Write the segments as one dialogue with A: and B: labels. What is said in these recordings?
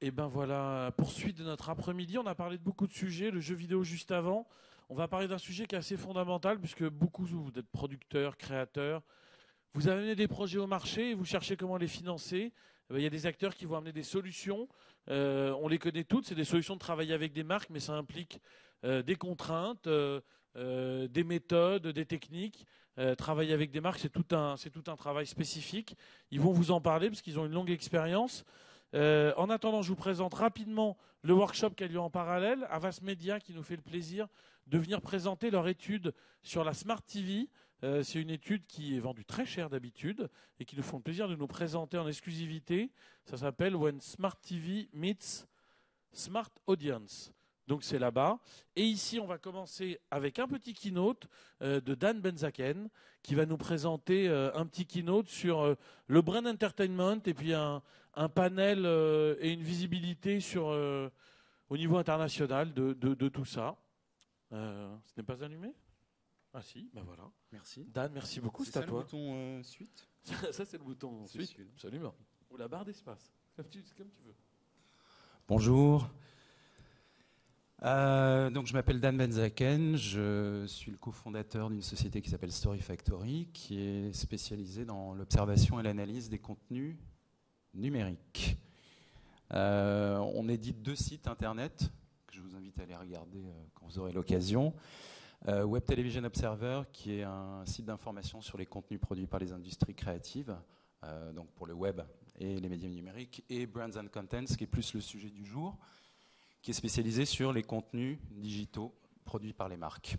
A: Et ben voilà, poursuite de notre après-midi. On a parlé de beaucoup de sujets, le jeu vidéo juste avant. On va parler d'un sujet qui est assez fondamental puisque beaucoup, vous êtes producteurs, créateurs. Vous amenez des projets au marché et vous cherchez comment les financer. Il y a des acteurs qui vont amener des solutions. On les connaît toutes. C'est des solutions de travailler avec des marques, mais ça implique des contraintes, des méthodes, des techniques. Travailler avec des marques, c'est tout un travail spécifique. Ils vont vous en parler parce qu'ils ont une longue expérience. En attendant, je vous présente rapidement le workshop qui a lieu en parallèle. Avas Media qui nous fait le plaisir de venir présenter leur étude sur la Smart TV. C'est une étude qui est vendue très cher d'habitude et qui nous font le plaisir de nous présenter en exclusivité. Ça s'appelle When Smart TV Meets Smart Audience. Donc c'est là-bas. Et ici, on va commencer avec un petit keynote de Dan Benzaken qui va nous présenter un petit keynote sur le brand entertainment et puis un panel et une visibilité sur, au niveau international de tout ça. Ce n'est pas allumé? Ah si, ben voilà.
B: Merci.
A: Dan, merci beaucoup, c'est à
B: ça
A: toi.
B: le bouton suite.
A: Ça, c'est le bouton
B: C'est
A: suite,
B: celui-là.
A: absolument. Ou la barre d'espace, comme tu veux.
B: Bonjour. Donc je m'appelle Dan Benzaken, je suis le cofondateur d'une société qui s'appelle Story Factory, qui est spécialisée dans l'observation et l'analyse des contenus numériques. On édite 2 sites internet que je vous invite à aller regarder quand vous aurez l'occasion. Web Television Observer, qui est un site d'information sur les contenus produits par les industries créatives, donc pour le web et les médias numériques, et Brands and Contents, qui est plus le sujet du jour, qui est spécialisé sur les contenus digitaux produits par les marques.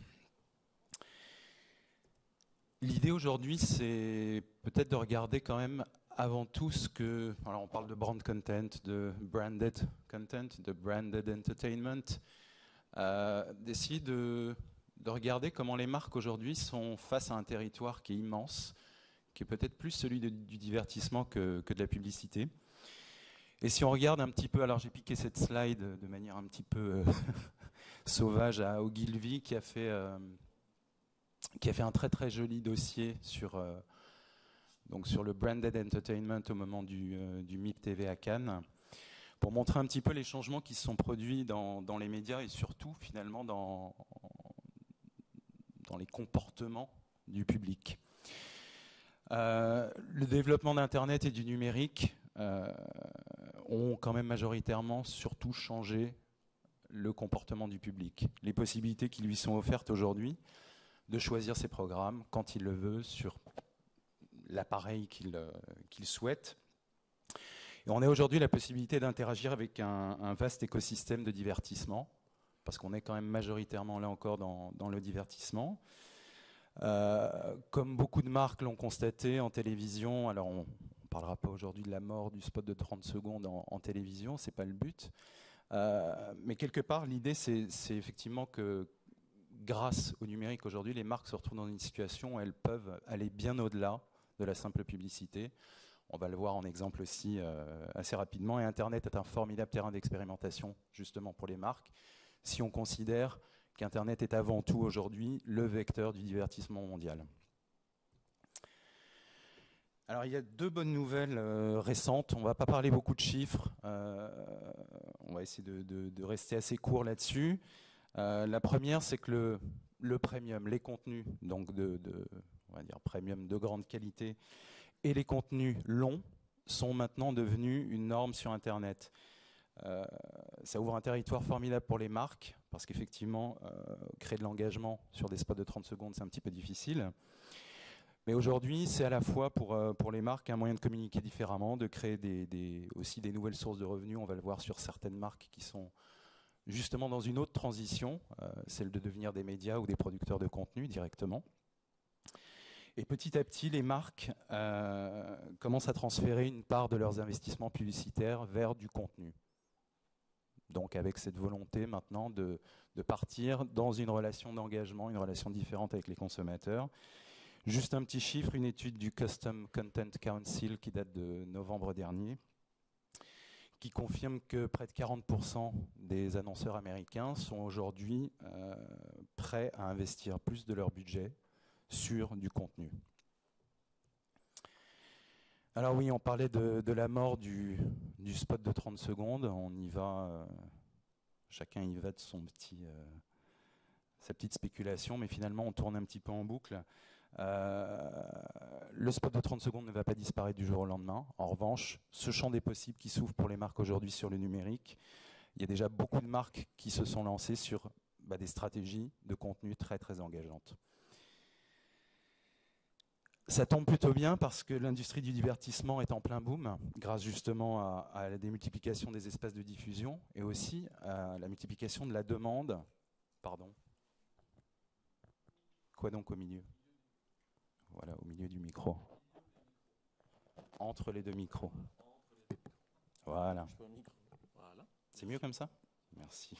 B: L'idée aujourd'hui, c'est peut-être de regarder quand même avant tout ce que... Alors on parle de brand content, de branded content, de branded entertainment, d'essayer de regarder comment les marques aujourd'hui sont face à un territoire qui est immense, qui est peut-être plus celui du divertissement que de la publicité. Et si on regarde un petit peu, alors j'ai piqué cette slide de manière un petit peu sauvage à Ogilvy qui a fait un très très joli dossier sur le branded entertainment au moment du MIP TV à Cannes, pour montrer un petit peu les changements qui se sont produits dans les médias et surtout finalement dans les comportements du public. Le développement d'Internet et du numérique ont quand même majoritairement surtout changé le comportement du public. Les possibilités qui lui sont offertes aujourd'hui de choisir ses programmes quand il le veut sur l'appareil qu'il souhaite. Et on a aujourd'hui la possibilité d'interagir avec un vaste écosystème de divertissement, parce qu'on est quand même majoritairement là encore dans le divertissement. Comme beaucoup de marques l'ont constaté en télévision, alors on ne parlera pas aujourd'hui de la mort du spot de 30 secondes en télévision, ce n'est pas le but. Mais quelque part, l'idée, c'est effectivement que grâce au numérique aujourd'hui, les marques se retrouvent dans une situation où elles peuvent aller bien au-delà de la simple publicité. On va le voir en exemple aussi assez rapidement. Et Internet est un formidable terrain d'expérimentation justement pour les marques. Si on considère qu'Internet est avant tout aujourd'hui le vecteur du divertissement mondial. Alors il y a 2 bonnes nouvelles récentes. On ne va pas parler beaucoup de chiffres. On va essayer de rester assez court là-dessus. La première, c'est que le premium, les contenus, donc on va dire premium de grande qualité, et les contenus longs sont maintenant devenus une norme sur Internet. Ça ouvre un territoire formidable pour les marques, parce qu'effectivement, créer de l'engagement sur des spots de 30 secondes, c'est un petit peu difficile. Mais aujourd'hui, c'est à la fois pour les marques un moyen de communiquer différemment, de créer aussi des nouvelles sources de revenus. On va le voir sur certaines marques qui sont justement dans une autre transition, celle de devenir des médias ou des producteurs de contenu directement. Et petit à petit, les marques commencent à transférer une part de leurs investissements publicitaires vers du contenu. Donc avec cette volonté maintenant de partir dans une relation d'engagement, une relation différente avec les consommateurs. Juste un petit chiffre, une étude du Custom Content Council qui date de novembre dernier, qui confirme que près de 40% des annonceurs américains sont aujourd'hui prêts à investir plus de leur budget sur du contenu. Alors oui, on parlait de la mort du spot de 30 secondes. On y va, chacun y va de sa petite spéculation, mais finalement on tourne un petit peu en boucle. Le spot de 30 secondes ne va pas disparaître du jour au lendemain. En revanche, ce champ des possibles qui s'ouvre pour les marques aujourd'hui sur le numérique, il y a déjà beaucoup de marques qui se sont lancées sur des stratégies de contenu très très engageantes. Ça tombe plutôt bien parce que l'industrie du divertissement est en plein boom, grâce justement à la démultiplication des espaces de diffusion et aussi à la multiplication de la demande. Pardon. Quoi donc au milieu? Voilà, au milieu du micro. Entre les deux micros. Voilà. C'est mieux comme ça? Merci.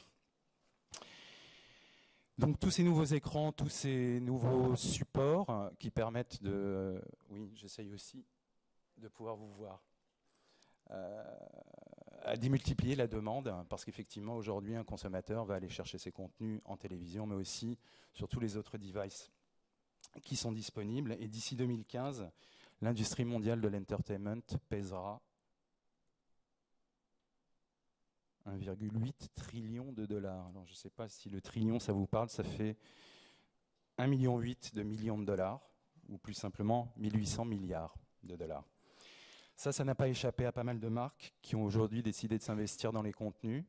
B: Donc tous ces nouveaux écrans, tous ces nouveaux supports qui permettent de... oui, j'essaye aussi de pouvoir vous voir. À démultiplier la demande, parce qu'effectivement aujourd'hui un consommateur va aller chercher ses contenus en télévision, mais aussi sur tous les autres devices qui sont disponibles. Et d'ici 2015, l'industrie mondiale de l'entertainment pèsera 1,8 trillion de dollars. Alors, je ne sais pas si le trillion, ça vous parle, ça fait 1,8 million de millions de dollars, ou plus simplement 1800 milliards de dollars. Ça n'a pas échappé à pas mal de marques qui ont aujourd'hui décidé de s'investir dans les contenus,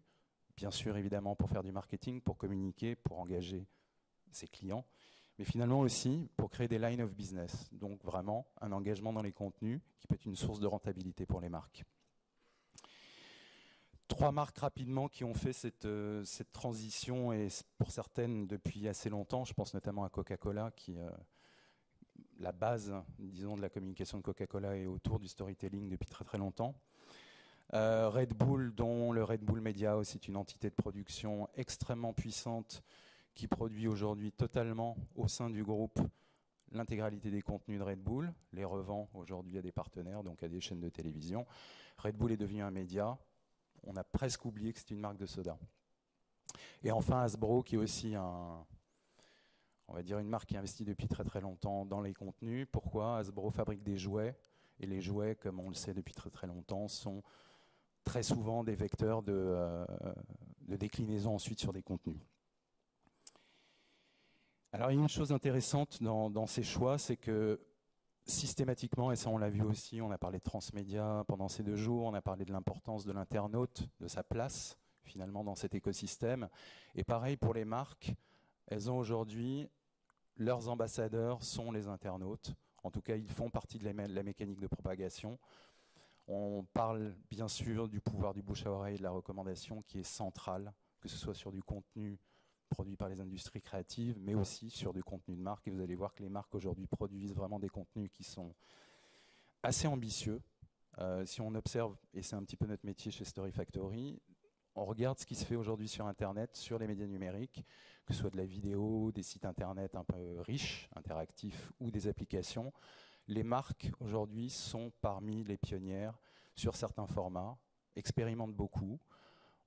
B: bien sûr évidemment pour faire du marketing, pour communiquer, pour engager ses clients, mais finalement aussi pour créer des lines of business, donc vraiment un engagement dans les contenus qui peut être une source de rentabilité pour les marques. 3 marques rapidement qui ont fait cette transition, et pour certaines depuis assez longtemps. Je pense notamment à Coca-Cola, qui la base, disons, de la communication de Coca-Cola est autour du storytelling depuis très très longtemps. Red Bull, dont le Red Bull Media House est une entité de production extrêmement puissante qui produit aujourd'hui totalement au sein du groupe l'intégralité des contenus de Red Bull, les revend aujourd'hui à des partenaires, donc à des chaînes de télévision. Red Bull est devenu un média. On a presque oublié que c'était une marque de soda. Et enfin Hasbro, qui est aussi on va dire une marque qui investit depuis très très longtemps dans les contenus. Pourquoi? Hasbro fabrique des jouets, et les jouets, comme on le sait depuis très très longtemps, sont très souvent des vecteurs de déclinaison ensuite sur des contenus. Alors il y a une chose intéressante dans ces choix, c'est que systématiquement, et ça on l'a vu aussi, on a parlé de transmédia pendant ces 2 jours, on a parlé de l'importance de l'internaute, de sa place finalement dans cet écosystème. Et pareil pour les marques, elles ont aujourd'hui, leurs ambassadeurs sont les internautes. En tout cas, ils font partie de la mécanique de propagation. On parle bien sûr du pouvoir du bouche à oreille, de la recommandation qui est centrale, que ce soit sur du contenu produit par les industries créatives, mais aussi sur du contenu de marque. Et vous allez voir que les marques aujourd'hui produisent vraiment des contenus qui sont assez ambitieux. Si on observe, et c'est un petit peu notre métier chez Story Factory, on regarde ce qui se fait aujourd'hui sur Internet, sur les médias numériques, que ce soit de la vidéo, des sites Internet un peu riches, interactifs, ou des applications. Les marques aujourd'hui sont parmi les pionnières sur certains formats, expérimentent beaucoup.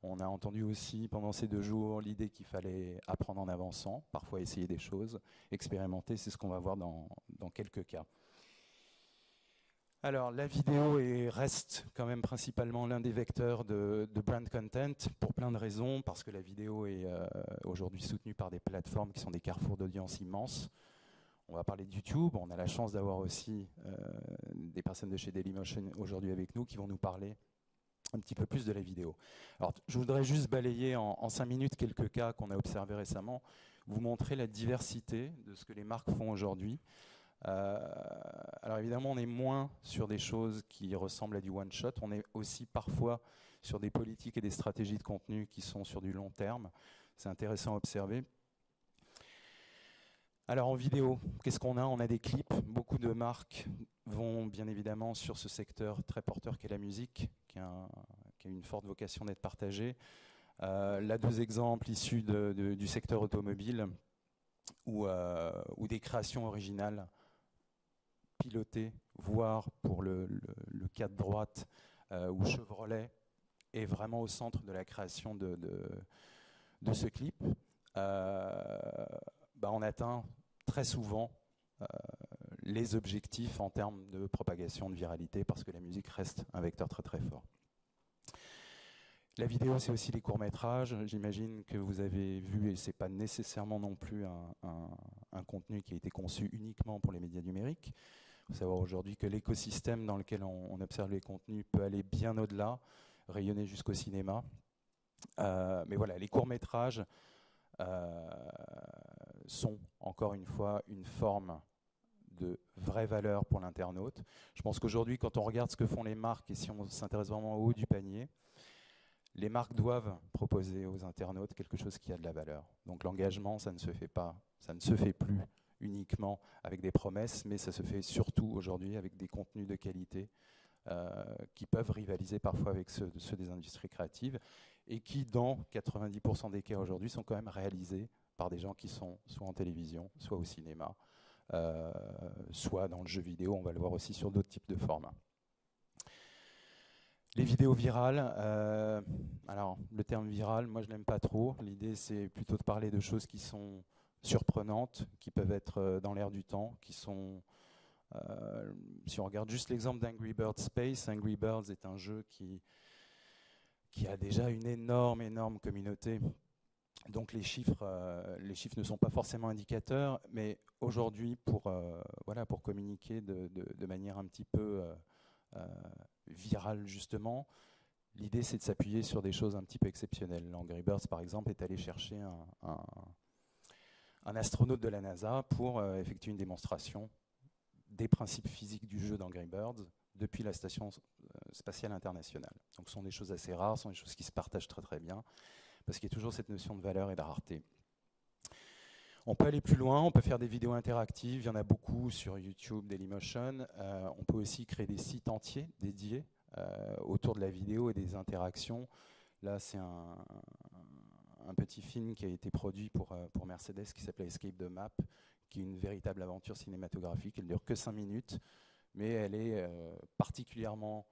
B: On a entendu aussi pendant ces 2 jours l'idée qu'il fallait apprendre en avançant, parfois essayer des choses, expérimenter, c'est ce qu'on va voir dans quelques cas. Alors la vidéo reste quand même principalement l'un des vecteurs de brand content pour plein de raisons, parce que la vidéo est aujourd'hui soutenue par des plateformes qui sont des carrefours d'audience immenses. On va parler de YouTube, on a la chance d'avoir aussi des personnes de chez Dailymotion aujourd'hui avec nous qui vont nous parler un petit peu plus de la vidéo. Alors, je voudrais juste balayer en 5 minutes quelques cas qu'on a observés récemment, vous montrer la diversité de ce que les marques font aujourd'hui. Alors évidemment, on est moins sur des choses qui ressemblent à du one-shot, on est aussi parfois sur des politiques et des stratégies de contenu qui sont sur du long terme. C'est intéressant à observer. Alors en vidéo, qu'est-ce qu'on a? On a des clips. Beaucoup de marques vont bien évidemment sur ce secteur très porteur qu'est la musique, qui a une forte vocation d'être partagée. Là, 2 exemples issus du secteur automobile où des créations originales pilotées, voire pour le cas de droite, où Chevrolet est vraiment au centre de la création de ce clip. On atteint très souvent les objectifs en termes de propagation, de viralité, parce que la musique reste un vecteur très très fort. La vidéo, c'est aussi les courts-métrages. J'imagine que vous avez vu, et ce n'est pas nécessairement non plus un contenu qui a été conçu uniquement pour les médias numériques. Il faut savoir aujourd'hui que l'écosystème dans lequel on observe les contenus peut aller bien au-delà, rayonner jusqu'au cinéma. Mais voilà, les courts-métrages sont, encore une fois, une forme de vraie valeur pour l'internaute. Je pense qu'aujourd'hui, quand on regarde ce que font les marques, et si on s'intéresse vraiment au haut du panier, les marques doivent proposer aux internautes quelque chose qui a de la valeur. Donc l'engagement, ça ne se fait pas, ça ne se fait plus uniquement avec des promesses, mais ça se fait surtout aujourd'hui avec des contenus de qualité qui peuvent rivaliser parfois avec ceux des industries créatives et qui, dans 90% des cas aujourd'hui, sont quand même réalisés par des gens qui sont soit en télévision, soit au cinéma, soit dans le jeu vidéo. On va le voir aussi sur d'autres types de formats. Les vidéos virales, alors le terme viral, moi je n'aime pas trop. L'idée c'est plutôt de parler de choses qui sont surprenantes, qui peuvent être dans l'air du temps, qui sont... si on regarde juste l'exemple d'Angry Birds Space, Angry Birds est un jeu qui a déjà une énorme communauté. Donc les chiffres ne sont pas forcément indicateurs, mais aujourd'hui pour communiquer de manière un petit peu... virale justement, l'idée c'est de s'appuyer sur des choses un petit peu exceptionnelles. Angry Birds par exemple est allé chercher un astronaute de la NASA pour effectuer une démonstration des principes physiques du jeu d'Angry Birds depuis la station spatiale internationale. Donc ce sont des choses assez rares, ce sont des choses qui se partagent très très bien, parce qu'il y a toujours cette notion de valeur et de rareté. On peut aller plus loin, on peut faire des vidéos interactives, il y en a beaucoup sur YouTube, Dailymotion. On peut aussi créer des sites entiers dédiés autour de la vidéo et des interactions. Là, c'est un petit film qui a été produit pour Mercedes qui s'appelle Escape the Map, qui est une véritable aventure cinématographique. Elle ne dure que 5 minutes, mais elle est particulièrement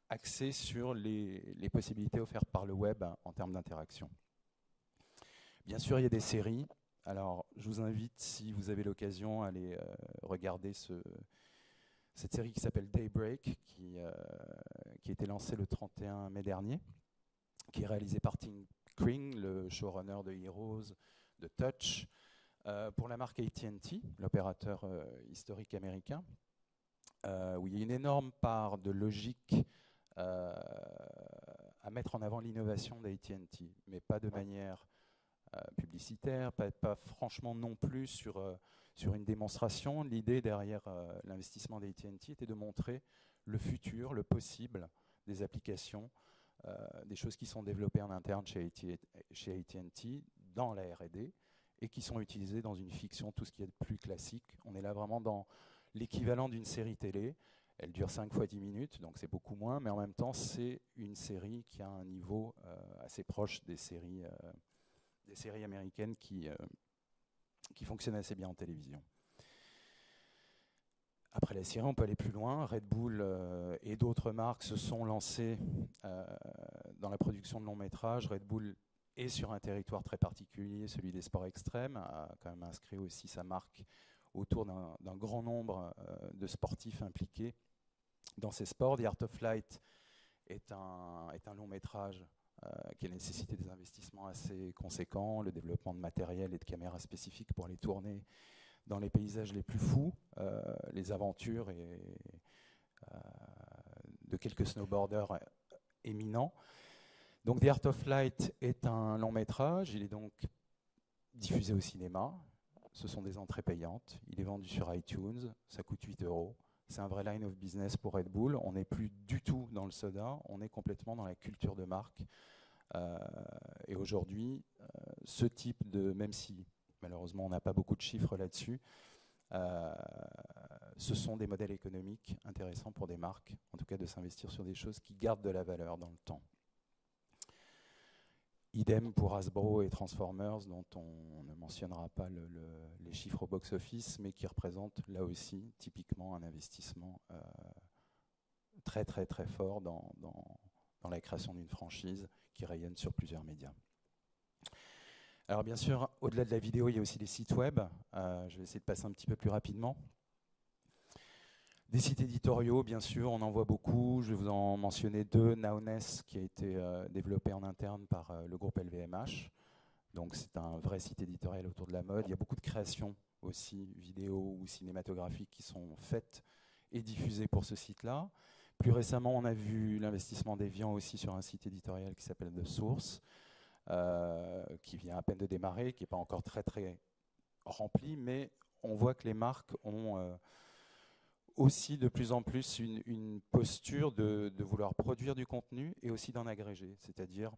B: axée sur les possibilités offertes par le web en termes d'interaction. Bien sûr, il y a des séries. Alors, je vous invite, si vous avez l'occasion, à aller regarder cette série qui s'appelle Daybreak, qui a été lancée le 31 mai dernier, qui est réalisée par Tim Kring, le showrunner de Heroes, de Touch, pour la marque AT&T, l'opérateur historique américain, où il y a une énorme part de logique à mettre en avant l'innovation d'AT&T, mais pas de manière... publicitaire, pas franchement non plus sur une démonstration. L'idée derrière l'investissement d'AT&T était de montrer le futur, le possible des applications, des choses qui sont développées en interne chez AT&T dans la R&D et qui sont utilisées dans une fiction, tout ce qui est de plus classique. On est là vraiment dans l'équivalent d'une série télé. Elle dure 5 fois 10 minutes, donc c'est beaucoup moins, mais en même temps, c'est une série qui a un niveau assez proche des séries américaines qui fonctionnent assez bien en télévision. Après la série, on peut aller plus loin. Red Bull et d'autres marques se sont lancées dans la production de longs métrages. Red Bull est sur un territoire très particulier, celui des sports extrêmes, a quand même inscrit aussi sa marque autour d'un grand nombre de sportifs impliqués dans ces sports. The Art of Flight est un long métrage qui a nécessité des investissements assez conséquents, le développement de matériel et de caméras spécifiques pour les tourner dans les paysages les plus fous, les aventures de quelques snowboarders éminents. Donc The Art of Flight est un long métrage, il est donc diffusé au cinéma, ce sont des entrées payantes, il est vendu sur iTunes, ça coûte 8 €. C'est un vrai line of business pour Red Bull. On n'est plus du tout dans le soda, on est complètement dans la culture de marque. Et aujourd'hui, ce type de, même si malheureusement on n'a pas beaucoup de chiffres là-dessus, ce sont des modèles économiques intéressants pour des marques, en tout cas de s'investir sur des choses qui gardent de la valeur dans le temps. Idem pour Hasbro et Transformers, dont on ne mentionnera pas les chiffres au box-office, mais qui représentent là aussi typiquement un investissement très très très fort dans la création d'une franchise qui rayonne sur plusieurs médias. Alors bien sûr, au-delà de la vidéo, il y a aussi les sites web. Je vais essayer de passer un petit peu plus rapidement. Des sites éditoriaux, bien sûr, on en voit beaucoup. Je vais vous en mentionner deux. Nowness, qui a été développé en interne par le groupe LVMH. Donc c'est un vrai site éditorial autour de la mode. Il y a beaucoup de créations aussi, vidéo ou cinématographiques, qui sont faites et diffusées pour ce site-là. Plus récemment, on a vu l'investissement d'Evian aussi sur un site éditorial qui s'appelle The Source, qui vient à peine de démarrer, qui n'est pas encore très très rempli, mais on voit que les marques ont aussi de plus en plus une posture de vouloir produire du contenu et aussi d'en agréger, c'est-à-dire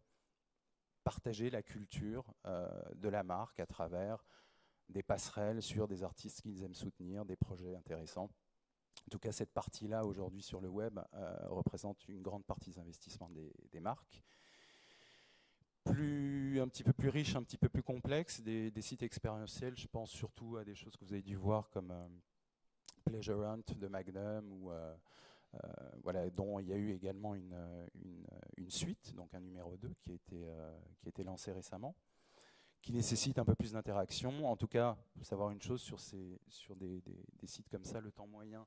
B: partager la culture de la marque à travers des passerelles sur des artistes qu'ils aiment soutenir, des projets intéressants. En tout cas, cette partie-là, aujourd'hui, sur le web, représente une grande partie des investissements des marques. Un petit peu plus riche, un petit peu plus complexe, des sites expérientiels. Je pense surtout à des choses que vous avez dû voir comme Pleasure Hunt de Magnum, ou, voilà, dont il y a eu également une suite, donc un numéro 2 qui a été lancé récemment, qui nécessite un peu plus d'interaction. En tout cas, il faut savoir une chose sur des sites comme ça, le temps moyen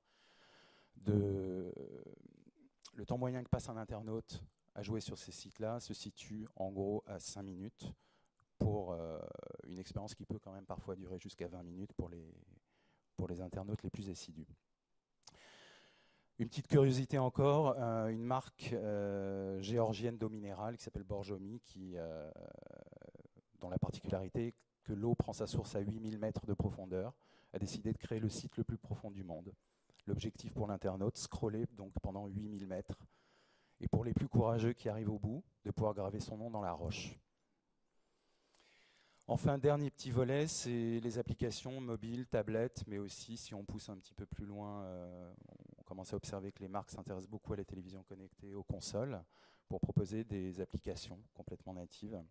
B: que passe un internaute à jouer sur ces sites-là se situe en gros à 5 minutes pour une expérience qui peut quand même parfois durer jusqu'à 20 minutes pour les internautes les plus assidus. Une petite curiosité encore, une marque géorgienne d'eau minérale qui s'appelle Borjomi, dont la particularité est que l'eau prend sa source à 8000 mètres de profondeur, a décidé de créer le site le plus profond du monde. L'objectif pour l'internaute, scroller donc pendant 8000 mètres, et pour les plus courageux qui arrivent au bout, de pouvoir graver son nom dans la roche. Enfin, dernier petit volet, c'est les applications mobiles, tablettes, mais aussi, si on pousse un petit peu plus loin, on commence à observer que les marques s'intéressent beaucoup à la télévision connectée, aux consoles, pour proposer des applications complètement natives.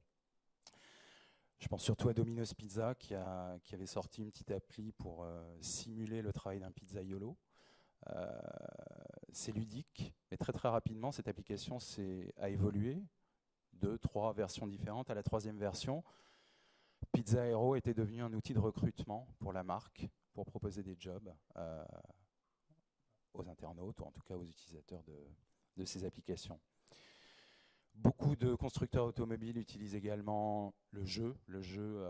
B: Je pense surtout à Domino's Pizza, qui avait sorti une petite appli pour simuler le travail d'un pizzaiolo. C'est ludique, mais très très rapidement, cette application a évolué. 2, 3 versions différentes. À la 3e version, Pizza Hero était devenu un outil de recrutement pour la marque, pour proposer des jobs aux internautes, ou en tout cas aux utilisateurs de ces applications. Beaucoup de constructeurs automobiles utilisent également le jeu. Le jeu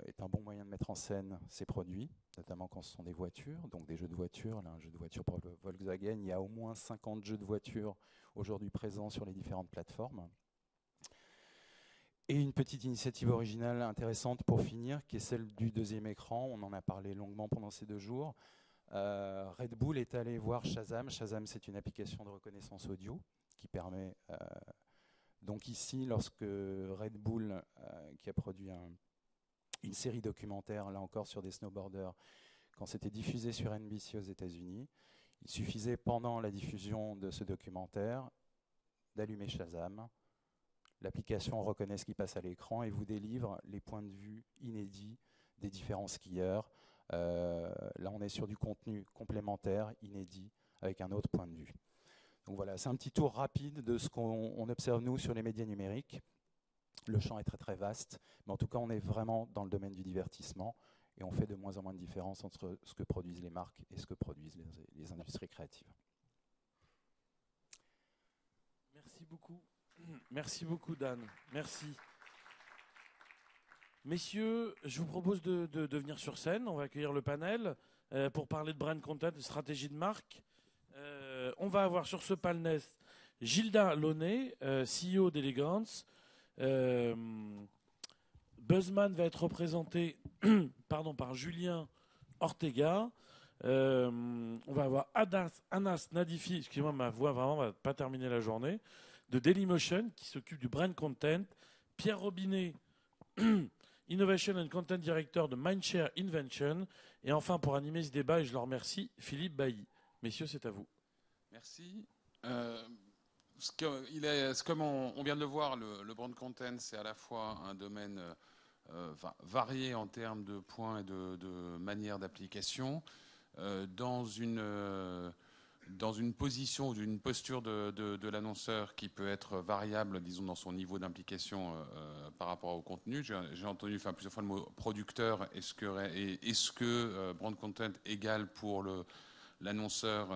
B: est un bon moyen de mettre en scène ces produits, notamment quand ce sont des voitures, donc des jeux de voitures. Là, un jeu de voiture pour le Volkswagen, il y a au moins 50 jeux de voitures aujourd'hui présents sur les différentes plateformes. Et une petite initiative originale intéressante pour finir, qui est celle du 2e écran. On en a parlé longuement pendant ces 2 jours. Red Bull est allé voir Shazam. Shazam, c'est une application de reconnaissance audio qui permet... donc ici, lorsque Red Bull, qui a produit une série documentaire, là encore sur des snowboarders, quand c'était diffusé sur NBC aux États-Unis, il suffisait pendant la diffusion de ce documentaire d'allumer Shazam. L'application reconnaît ce qui passe à l'écran et vous délivre les points de vue inédits des différents skieurs. Là, on est sur du contenu complémentaire, inédit, avec un autre point de vue. Donc voilà, c'est un petit tour rapide de ce qu'on observe nous sur les médias numériques. Le champ est très très vaste, mais en tout cas, on est vraiment dans le domaine du divertissement et on fait de moins en moins de différence entre ce que produisent les marques et ce que produisent les industries créatives.
A: Merci beaucoup. Merci beaucoup, Dan. Merci. Messieurs, je vous propose de venir sur scène. On va accueillir le panel pour parler de brand content, de stratégie de marque. On va avoir sur ce panel Gilda Launay, CEO d'Elegance. Buzzman va être représenté par Julien Ortega. On va avoir Anas Nadifi, excusez-moi, ma voix vraiment va pas terminer la journée, de Dailymotion, qui s'occupe du brand content. Pierre Robinet, Innovation and Content Director de Mindshare Invention. Et enfin, pour animer ce débat, et je le remercie, Philippe Bailly. Messieurs, c'est à vous.
C: Merci. Comme on vient de le voir, le brand content, c'est à la fois un domaine varié en termes de points et de manières d'application, dans une position ou une posture de l'annonceur qui peut être variable, disons, dans son niveau d'implication par rapport au contenu. J'ai entendu plusieurs fois le mot producteur. Est-ce que brand content égale pour l'annonceur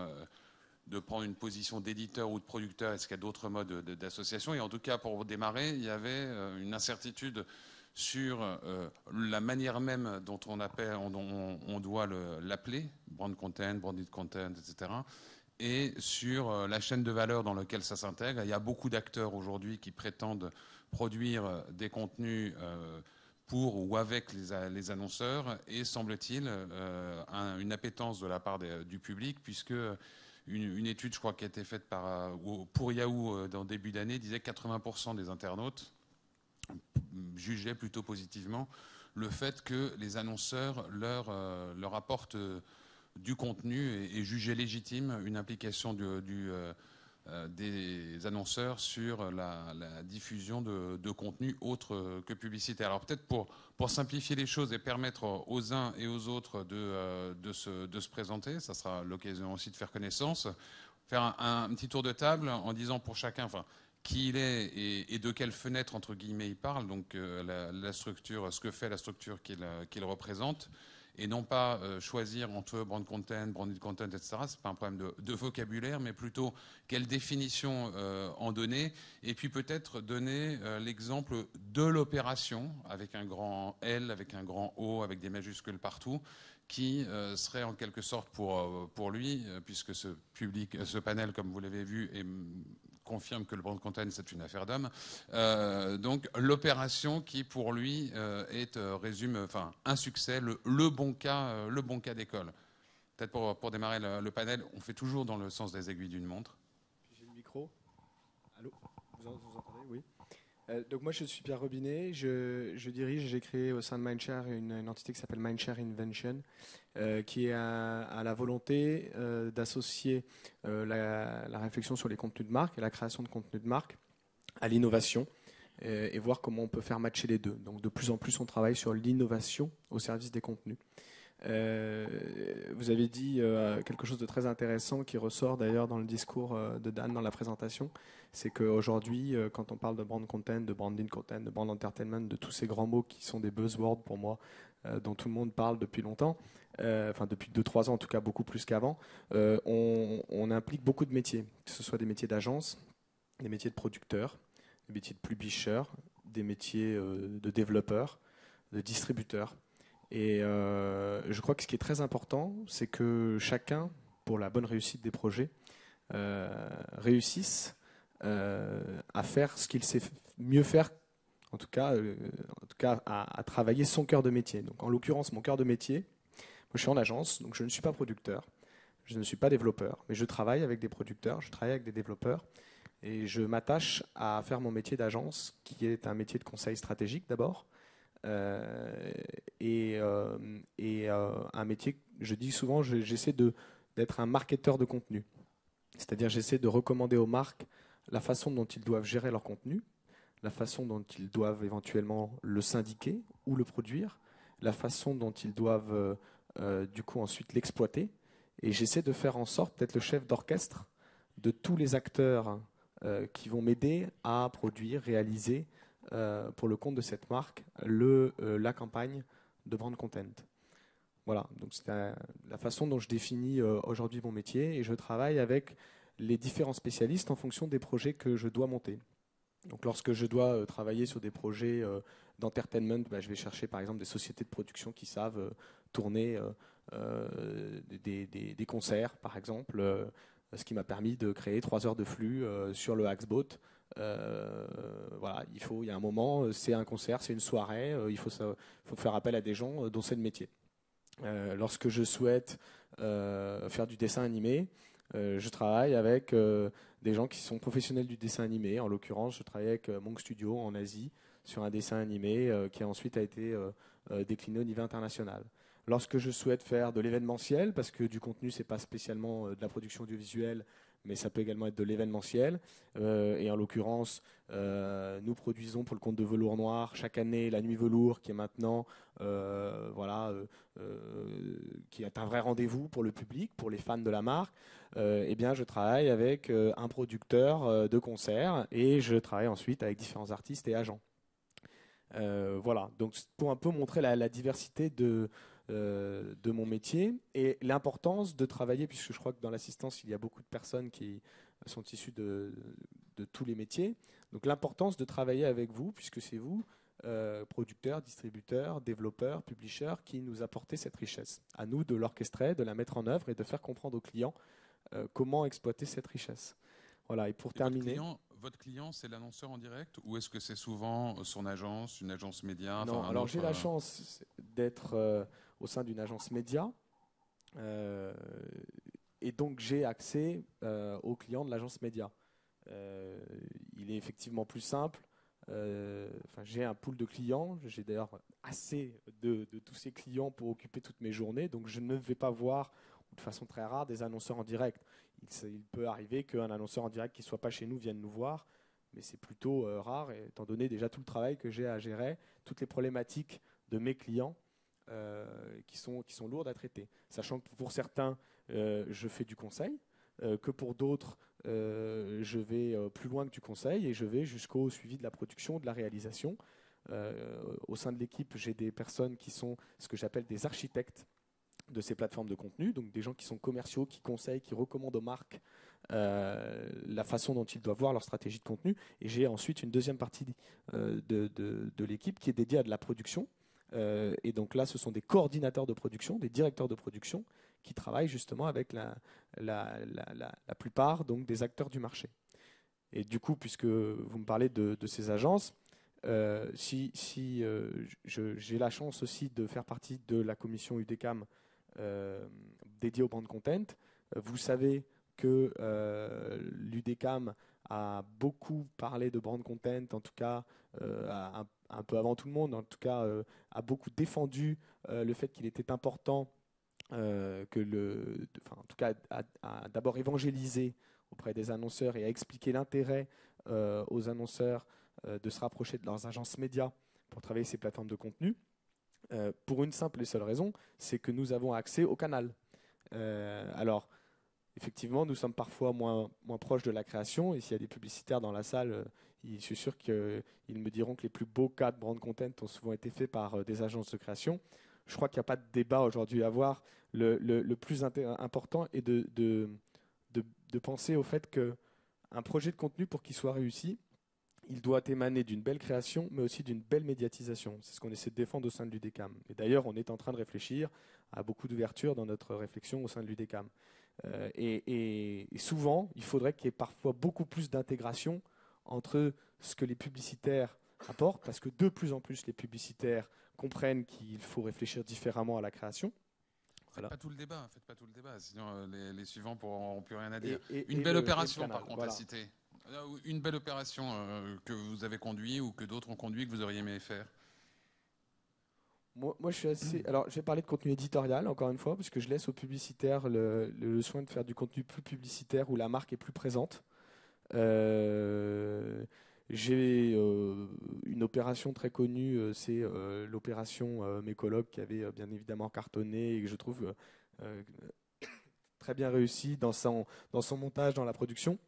C: de prendre une position d'éditeur ou de producteur. Est-ce qu'il y a d'autres modes d'association? Et en tout cas, pour démarrer, il y avait une incertitude sur la manière même dont on doit l'appeler, brand content, branded content, etc. Et sur la chaîne de valeur dans laquelle ça s'intègre. Il y a beaucoup d'acteurs aujourd'hui qui prétendent produire des contenus pour ou avec les annonceurs, et semble-t-il une appétence de la part du public, puisque une étude, je crois, qui a été faite pour Yahoo dans le début d'année, disait que 80% des internautes jugeaient plutôt positivement le fait que les annonceurs leur apportent du contenu et jugeaient légitime une implication des annonceurs sur la diffusion de contenu autre que publicitaire. Alors peut-être pour simplifier les choses et permettre aux uns et aux autres de se présenter, ça sera l'occasion aussi de faire connaissance, faire un petit tour de table en disant pour chacun qui il est et de quelle fenêtre entre guillemets il parle, donc la structure, ce que fait la structure qu'il représente. Et non pas choisir entre brand content, branded content, etc. Ce n'est pas un problème de vocabulaire, mais plutôt quelle définition en donner. Et puis peut-être donner l'exemple de l'opération, avec un grand L, avec un grand O, avec des majuscules partout, qui serait en quelque sorte pour lui, puisque ce panel, comme vous l'avez vu, confirme que le brand content, c'est une affaire d'homme. Donc l'opération qui, pour lui, résume un succès, le bon cas d'école. Peut-être pour démarrer le panel, on fait toujours dans le sens des aiguilles d'une montre.
D: J'ai le micro. Allô, vous entendez? Oui. Donc moi, je suis Pierre Robinet. J'ai créé au sein de Mindshare une entité qui s'appelle Mindshare Invention, qui a la volonté d'associer la réflexion sur les contenus de marque et la création de contenus de marque à l'innovation et voir comment on peut faire matcher les deux. Donc de plus en plus, on travaille sur l'innovation au service des contenus. Vous avez dit quelque chose de très intéressant qui ressort d'ailleurs dans le discours de Dan dans la présentation, c'est qu'aujourd'hui, quand on parle de brand content, de branding content, de brand entertainment, de tous ces grands mots qui sont des buzzwords pour moi, dont tout le monde parle depuis longtemps, depuis 2-3 ans en tout cas, beaucoup plus qu'avant, on implique beaucoup de métiers, que ce soit des métiers d'agence, des métiers de producteurs, des métiers de publishers, des métiers de développeurs, de distributeurs. Et je crois que ce qui est très important, c'est que chacun, pour la bonne réussite des projets, réussisse à faire ce qu'il sait mieux faire, en tout cas à travailler son cœur de métier. Donc, en l'occurrence, mon cœur de métier, moi, je suis en agence, donc je ne suis pas producteur, je ne suis pas développeur, mais je travaille avec des producteurs, je travaille avec des développeurs, et je m'attache à faire mon métier d'agence, qui est un métier de conseil stratégique d'abord, et un métier, je dis souvent, j'essaie d'être un marketeur de contenu. C'est-à-dire j'essaie de recommander aux marques la façon dont ils doivent gérer leur contenu, la façon dont ils doivent éventuellement le syndiquer ou le produire, la façon dont ils doivent du coup ensuite l'exploiter. Et j'essaie de faire en sorte d'être le chef d'orchestre de tous les acteurs qui vont m'aider à produire, réaliser pour le compte de cette marque la campagne de brand content. Voilà, donc c'est la façon dont je définis aujourd'hui mon métier, et je travaille avec les différents spécialistes en fonction des projets que je dois monter. Donc lorsque je dois travailler sur des projets d'entertainment, je vais chercher par exemple des sociétés de production qui savent tourner des concerts par exemple, ce qui m'a permis de créer 3 heures de flux sur le Haxbot. Voilà, il y a un moment, c'est un concert, c'est une soirée, il faut faire appel à des gens dont c'est le métier. Lorsque je souhaite faire du dessin animé, je travaille avec des gens qui sont professionnels du dessin animé. En l'occurrence, je travaille avec Monk Studio en Asie sur un dessin animé qui ensuite a été décliné au niveau international. Lorsque je souhaite faire de l'événementiel, parce que du contenu, c'est pas spécialement de la production audiovisuelle, mais ça peut également être de l'événementiel. Et en l'occurrence, nous produisons pour le compte de Velours Noir chaque année la Nuit Velours, qui est maintenant qui est un vrai rendez-vous pour le public, pour les fans de la marque. Eh bien, je travaille avec un producteur de concerts, et je travaille ensuite avec différents artistes et agents. Voilà, donc pour un peu montrer la diversité de de mon métier et l'importance de travailler, puisque je crois que dans l'assistance, il y a beaucoup de personnes qui sont issues de tous les métiers. Donc l'importance de travailler avec vous, puisque c'est vous, producteurs, distributeurs, développeurs, publishers, qui nous apportez cette richesse. À nous de l'orchestrer, de la mettre en œuvre et de faire comprendre aux clients comment exploiter cette richesse. Voilà, et pour terminer...
C: Votre client, c'est l'annonceur en direct ou est-ce que c'est souvent son agence, une agence média?
D: Non, alors j'ai la chance d'être au sein d'une agence média et donc j'ai accès aux clients de l'agence média. Il est effectivement plus simple. J'ai un pool de clients. J'ai d'ailleurs assez de tous ces clients pour occuper toutes mes journées. Donc je ne vais pas voir de façon très rare des annonceurs en direct. Il peut arriver qu'un annonceur en direct qui ne soit pas chez nous vienne nous voir, mais c'est plutôt rare, étant donné déjà tout le travail que j'ai à gérer, toutes les problématiques de mes clients qui sont lourdes à traiter. Sachant que pour certains, je fais du conseil, que pour d'autres, je vais plus loin que du conseil et je vais jusqu'au suivi de la production, de la réalisation. Au sein de l'équipe, j'ai des personnes qui sont ce que j'appelle des architectes de ces plateformes de contenu, donc des gens qui sont commerciaux, qui conseillent, qui recommandent aux marques la façon dont ils doivent voir leur stratégie de contenu. Et j'ai ensuite une deuxième partie de l'équipe qui est dédiée à de la production. Et donc là, ce sont des coordinateurs de production, des directeurs de production qui travaillent justement avec la plupart donc, des acteurs du marché. Et du coup, puisque vous me parlez de ces agences, j'ai la chance aussi de faire partie de la commission UDECAM dédiée au brand content. Vous savez que l'UDECAM a beaucoup parlé de brand content, en tout cas un peu avant tout le monde, en tout cas a beaucoup défendu le fait qu'il était important en tout cas à d'abord évangéliser auprès des annonceurs et à expliquer l'intérêt aux annonceurs de se rapprocher de leurs agences médias pour travailler ces plateformes de contenu, pour une simple et seule raison, c'est que nous avons accès au canal. Alors, effectivement, nous sommes parfois moins proches de la création, et s'il y a des publicitaires dans la salle, je suis sûr qu'ils me diront que les plus beaux cas de brand content ont souvent été faits par des agences de création. Je crois qu'il n'y a pas de débat aujourd'hui à avoir. Le plus important est de penser au fait qu'un projet de contenu, pour qu'il soit réussi, il doit émaner d'une belle création, mais aussi d'une belle médiatisation. C'est ce qu'on essaie de défendre au sein de l'UDECAM. Et d'ailleurs, on est en train de réfléchir à beaucoup d'ouverture dans notre réflexion au sein de l'UDECAM. Et souvent, il faudrait qu'il y ait parfois beaucoup plus d'intégration entre ce que les publicitaires apportent, parce que de plus en plus, les publicitaires comprennent qu'il faut réfléchir différemment à la création.
C: Faites pas tout le débat, sinon les suivants n'auront plus rien à dire. Une belle opération, par contre, à citer. Une belle opération que vous avez conduite ou que d'autres ont conduit, que vous auriez aimé faire.
D: Moi, je suis assez. Alors, je vais parler de contenu éditorial, encore une fois, parce que je laisse aux publicitaires le soin de faire du contenu plus publicitaire où la marque est plus présente. J'ai une opération très connue, c'est l'opération Mécologue qui avait bien évidemment cartonné et que je trouve très bien réussie dans son montage, dans la production.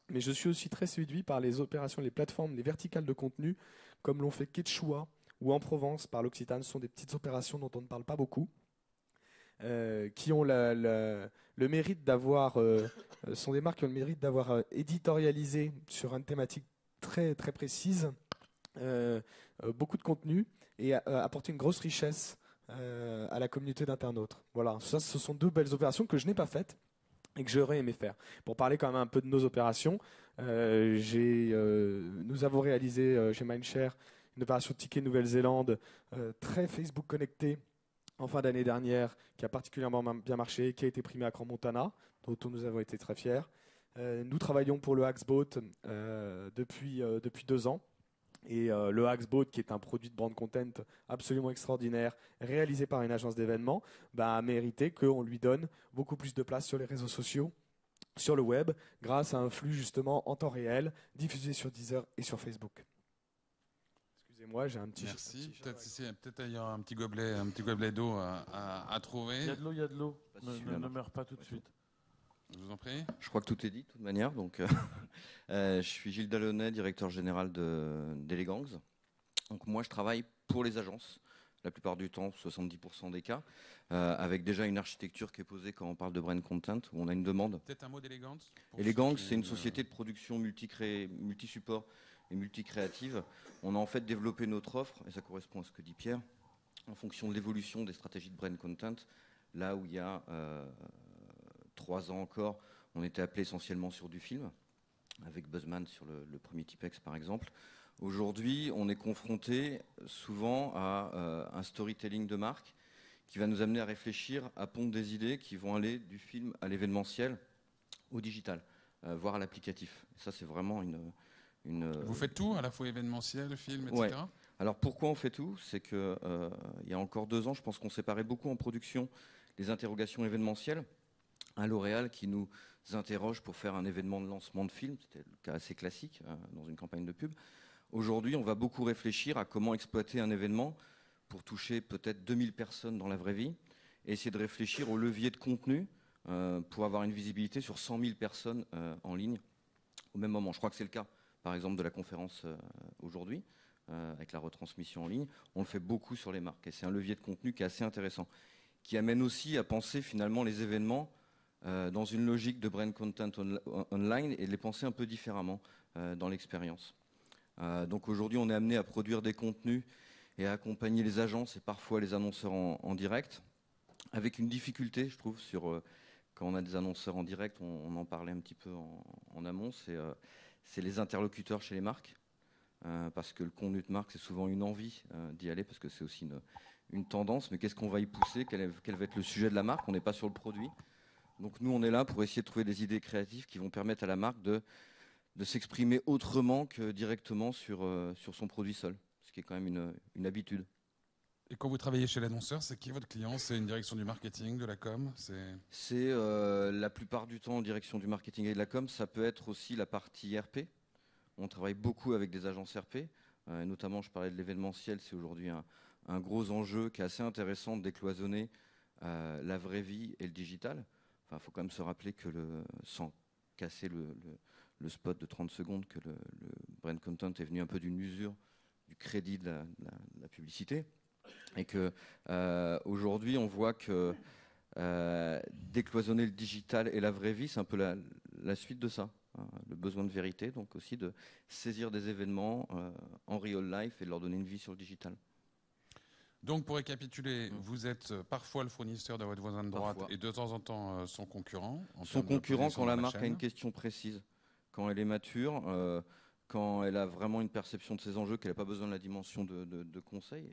D: Mais je suis aussi très séduit par les opérations, les plateformes, les verticales de contenu, comme l'ont fait Quechua ou en Provence par l'Occitane. Ce sont des petites opérations dont on ne parle pas beaucoup, qui ont le mérite d'avoir, sont des marques qui ont le mérite d'avoir éditorialisé sur une thématique très, très précise, beaucoup de contenu et apporté une grosse richesse à la communauté d'internautes. Voilà, ça, ce sont deux belles opérations que je n'ai pas faites et que j'aurais aimé faire. Pour parler quand même un peu de nos opérations, nous avons réalisé chez Mindshare une opération Ticket Nouvelle-Zélande très Facebook connectée en fin d'année dernière, qui a particulièrement bien marché, qui a été primée à Crans-Montana, dont nous avons été très fiers. Nous travaillons pour le Hacksboat depuis 2 ans. Et le Hacksboat, qui est un produit de brand content absolument extraordinaire, réalisé par une agence d'événements, a mérité qu'on lui donne beaucoup plus de place sur les réseaux sociaux, sur le web, grâce à un flux justement en temps réel, diffusé sur Deezer et sur Facebook. Excusez-moi, j'ai un petit...
C: Merci. Peut-être il y aura un petit gobelet d'eau à trouver.
A: Il y a de l'eau. Ne meurs pas tout de suite.
C: Je vous en prie.
E: Je crois que tout est dit de toute manière. Donc, je suis Gilles Dallonnet, directeur général d'Elegangs. Donc moi, je travaille pour les agences. la plupart du temps, 70% des cas, avec déjà une architecture qui est posée quand on parle de brand content, où on a une demande.
C: Peut-être un mot d'Elegance.
E: Elegance, c'est une société de production multi-support et multi-créative. On a en fait développé notre offre, et ça correspond à ce que dit Pierre, en fonction de l'évolution des stratégies de brand content. Là où il y a 3 ans encore, on était appelé essentiellement sur du film, avec Buzzman sur le premier Tipex par exemple. Aujourd'hui, on est confronté souvent à un storytelling de marque qui va nous amener à réfléchir, à pondre des idées qui vont aller du film à l'événementiel, au digital, voire à l'applicatif. Ça, c'est vraiment une...
C: Vous faites tout, à la fois événementiel, film, etc.
E: Ouais. Alors pourquoi on fait tout? C'est que il y a encore 2 ans, je pense qu'on séparait beaucoup en production les interrogations événementielles. Un L'Oréal qui nous interroge pour faire un événement de lancement de film, c'était le cas assez classique dans une campagne de pub. Aujourd'hui, on va beaucoup réfléchir à comment exploiter un événement pour toucher peut-être 2000 personnes dans la vraie vie et essayer de réfléchir au levier de contenu pour avoir une visibilité sur 100 000 personnes en ligne au même moment. Je crois que c'est le cas, par exemple, de la conférence aujourd'hui, avec la retransmission en ligne. On le fait beaucoup sur les marques et c'est un levier de contenu qui est assez intéressant, qui amène aussi à penser finalement les événements dans une logique de brand content online et de les penser un peu différemment dans l'expérience. Donc aujourd'hui, on est amené à produire des contenus et à accompagner les agences et parfois les annonceurs en direct, avec une difficulté, je trouve, sur quand on a des annonceurs en direct, on en parlait un petit peu en amont, c'est les interlocuteurs chez les marques, parce que le contenu de marque, c'est souvent une envie d'y aller, parce que c'est aussi une tendance, mais qu'est-ce qu'on va y pousser, quel va être le sujet de la marque, on n'est pas sur le produit. Donc nous, on est là pour essayer de trouver des idées créatives qui vont permettre à la marque de s'exprimer autrement que directement sur son produit seul, ce qui est quand même une habitude.
C: Et quand vous travaillez chez l'annonceur, c'est qui votre client? C'est une direction du marketing, de la com?
E: C'est la plupart du temps en direction du marketing et de la com. Ça peut être aussi la partie RP. On travaille beaucoup avec des agences RP. Notamment, je parlais de l'événementiel. C'est aujourd'hui un gros enjeu qui est assez intéressant de décloisonner la vraie vie et le digital. Enfin, faut quand même se rappeler que sans casser le spot de 30 secondes, que le brand content est venu un peu d'une usure du crédit de la publicité. Et que aujourd'hui, on voit que décloisonner le digital et la vraie vie, c'est un peu la suite de ça. Hein, le besoin de vérité, donc aussi de saisir des événements en real life et de leur donner une vie sur le digital.
C: Donc, pour récapituler, vous êtes parfois le fournisseur de votre voisin de droite et de temps en temps son concurrent.
E: Son concurrent quand la marque a une question précise, quand elle est mature, quand elle a vraiment une perception de ses enjeux, qu'elle n'a pas besoin de la dimension de conseil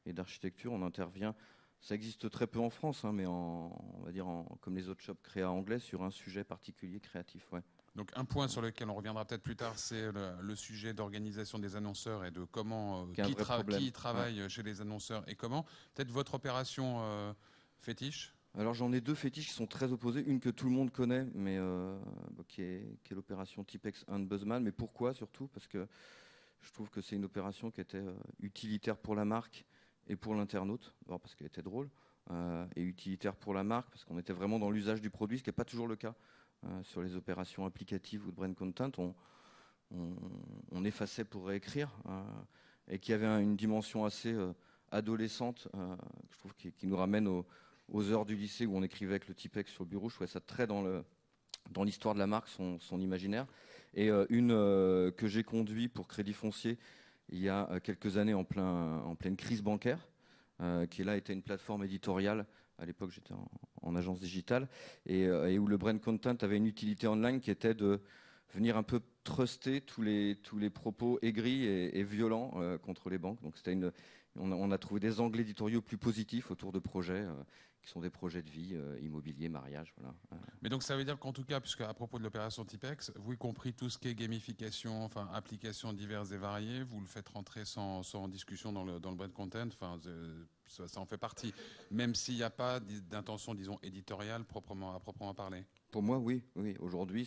E: et d'architecture, on intervient. Ça existe très peu en France, hein, mais on va dire comme les autres shops créa anglais, sur un sujet particulier créatif. Ouais.
C: Donc un point sur lequel on reviendra peut-être plus tard, c'est le sujet d'organisation des annonceurs et de comment qui travaille chez les annonceurs et comment. Peut-être votre opération fétiche.
E: Alors j'en ai 2 fétiches qui sont très opposés. Une que tout le monde connaît, mais qui est l'opération Tipex and Buzzman. Mais pourquoi surtout? Parce que je trouve que c'est une opération qui était utilitaire pour la marque et pour l'internaute. D'abord parce qu'elle était drôle, et utilitaire pour la marque parce qu'on était vraiment dans l'usage du produit, ce qui n'est pas toujours le cas. Sur les opérations applicatives ou de brand content, on effaçait pour réécrire, et qui avait une dimension assez adolescente, je trouve, qui nous ramène aux heures du lycée où on écrivait avec le Tipex sur le bureau. Je trouvais ça très dans l'histoire de la marque, son imaginaire. Et une que j'ai conduit pour Crédit Foncier il y a quelques années en pleine crise bancaire, qui là était une plateforme éditoriale. À l'époque, j'étais en agence digitale, et où le brand content avait une utilité online qui était de venir un peu truster tous les propos aigris et violents contre les banques. Donc on a trouvé des angles éditoriaux plus positifs autour de projets qui sont des projets de vie, immobilier, mariage. Voilà.
C: Mais donc ça veut dire qu'en tout cas, puisque à propos de l'opération Tipex, vous y compris tout ce qui est gamification, enfin applications diverses et variées, vous le faites rentrer sans discussion dans le brand content, enfin ça en fait partie, même s'il n'y a pas d'intention, disons, éditoriale à proprement parler.
E: Pour moi, oui. Aujourd'hui,